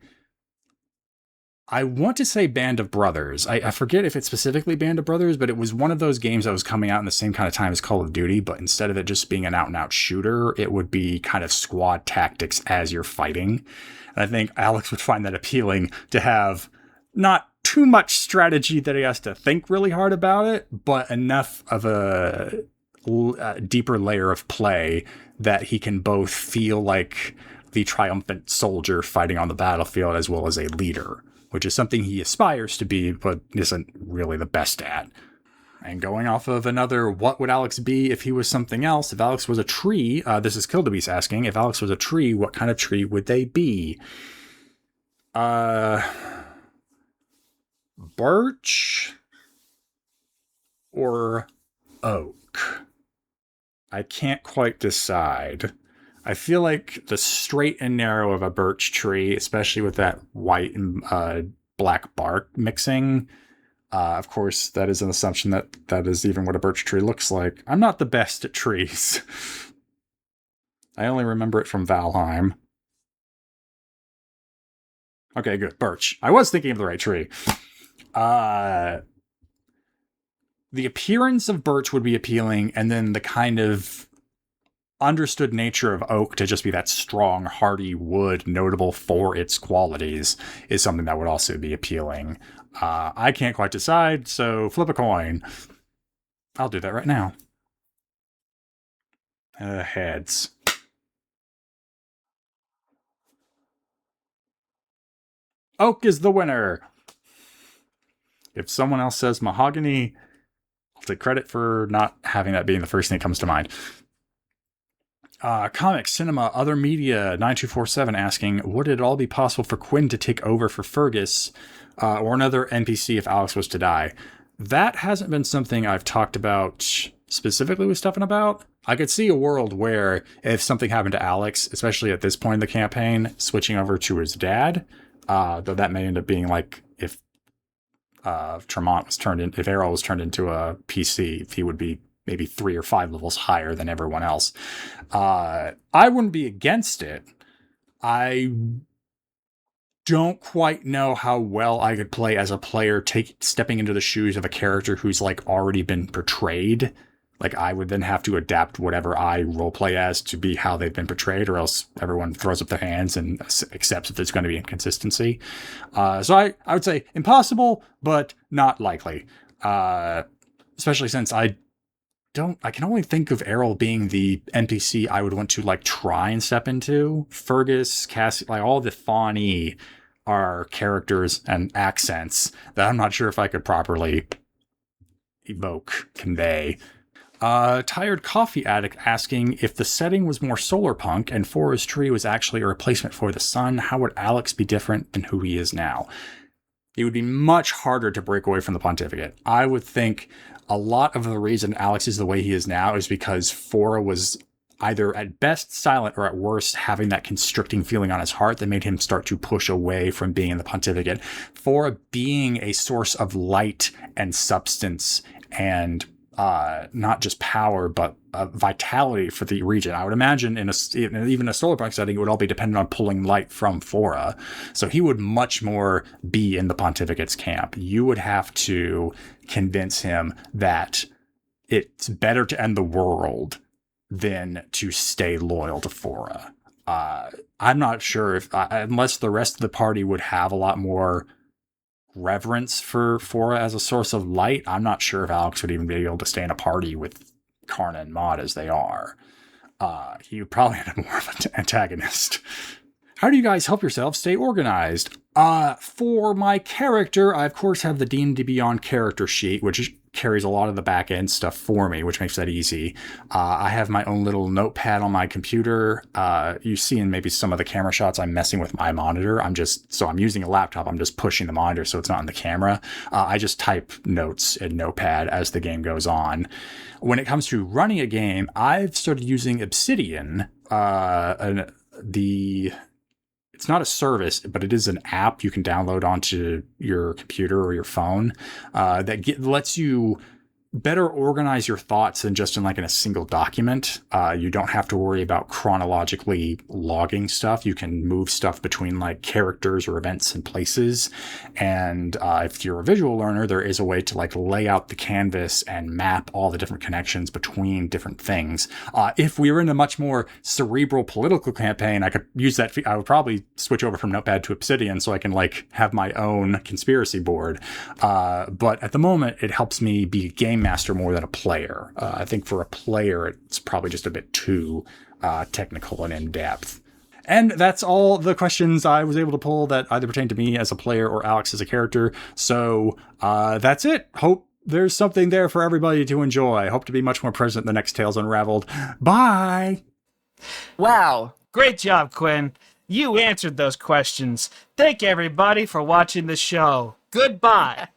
I want to say Band of Brothers. I forget if it's specifically Band of Brothers, but it was one of those games that was coming out in the same kind of time as Call of Duty, but instead of it just being an out-and-out shooter, it would be kind of squad tactics as you're fighting. And I think Alex would find that appealing to have not too much strategy that he has to think really hard about it, but enough of a deeper layer of play that he can both feel like the triumphant soldier fighting on the battlefield as well as a leader, which is something he aspires to be, but isn't really the best at. And going off of another, what would Alex be if he was something else? If Alex was a tree, this is Kildebeest asking, if Alex was a tree, what kind of tree would they be? Birch or oak? I can't quite decide. I feel like the straight and narrow of a birch tree, especially with that white and black bark mixing. Of course, that is an assumption that is even what a birch tree looks like. I'm not the best at trees. I only remember it from Valheim. Okay, good. Birch. I was thinking of the right tree. The appearance of birch would be appealing, and then the kind of understood nature of oak to just be that strong, hardy wood, notable for its qualities, is something that would also be appealing. I can't quite decide, so flip a coin. I'll do that right now. Heads. Oak is the winner. If someone else says mahogany, I'll take credit for not having that being the first thing that comes to mind. Comics, cinema, other media, 9247 asking, would it all be possible for Quinn to take over for Fergus or another NPC if Alex was to die? That hasn't been something I've talked about specifically with Stephan about. I could see a world where if something happened to Alex, especially at this point in the campaign, switching over to his dad, though that may end up being like if Tremont was if Errol was turned into a PC, if he would be maybe 3 or 5 levels higher than everyone else. I wouldn't be against it. I don't quite know how well I could play as a player, stepping into the shoes of a character who's like already been portrayed. Like I would then have to adapt whatever I roleplay as to be how they've been portrayed, or else everyone throws up their hands and accepts that there's going to be inconsistency. So I would say impossible, but not likely. Especially since I can only think of Errol being the NPC I would want to like try and step into. Fergus, Cassie, like all the Fawny are characters and accents that I'm not sure if I could properly convey. Tired Coffee Addict asking, if the setting was more solar punk and Forest Tree was actually a replacement for the sun, how would Alex be different than who he is now? It would be much harder to break away from the pontificate. I would think a lot of the reason Alex is the way he is now is because Fora was either at best silent or at worst having that constricting feeling on his heart that made him start to push away from being in the pontificate. Fora being a source of light and substance and not just power, but vitality for the region. I would imagine in even a solar punk setting, it would all be dependent on pulling light from Fora. So he would much more be in the pontificate's camp. You would have to convince him that it's better to end the world than to stay loyal to Fora. I'm not sure if, unless the rest of the party would have a lot more reverence for Fora as a source of light, I'm not sure if Alex would even be able to stay in a party with Karna and Maud as they are. He would probably end up more of an antagonist. How do you guys help yourselves stay organized? For my character, I of course have the D&D Beyond character sheet, which carries a lot of the back end stuff for me, which makes that easy. I have my own little notepad on my computer. You see in maybe some of the camera shots, I'm messing with my monitor. I'm using a laptop. I'm just pushing the monitor so it's not in the camera. I just type notes in Notepad as the game goes on. When it comes to running a game, I've started using Obsidian, it's not a service, but it is an app you can download onto your computer or your phone that lets you better organize your thoughts than just in like in a single document. You don't have to worry about chronologically logging stuff. You can move stuff between like characters or events and places. And if you're a visual learner, there is a way to like lay out the canvas and map all the different connections between different things. If we were in a much more cerebral political campaign, I could use that. I would probably switch over from Notepad to Obsidian so I can like have my own conspiracy board. But at the moment, it helps me be a game master more than a player. I think for a player, it's probably just a bit too technical and in-depth. And that's all the questions I was able to pull that either pertain to me as a player or Alex as a character. So that's it. Hope there's something there for everybody to enjoy. Hope to be much more present in the next Tales Unraveled. Bye! Wow. Great job, Quinn. You answered those questions. Thank everybody for watching the show. Goodbye.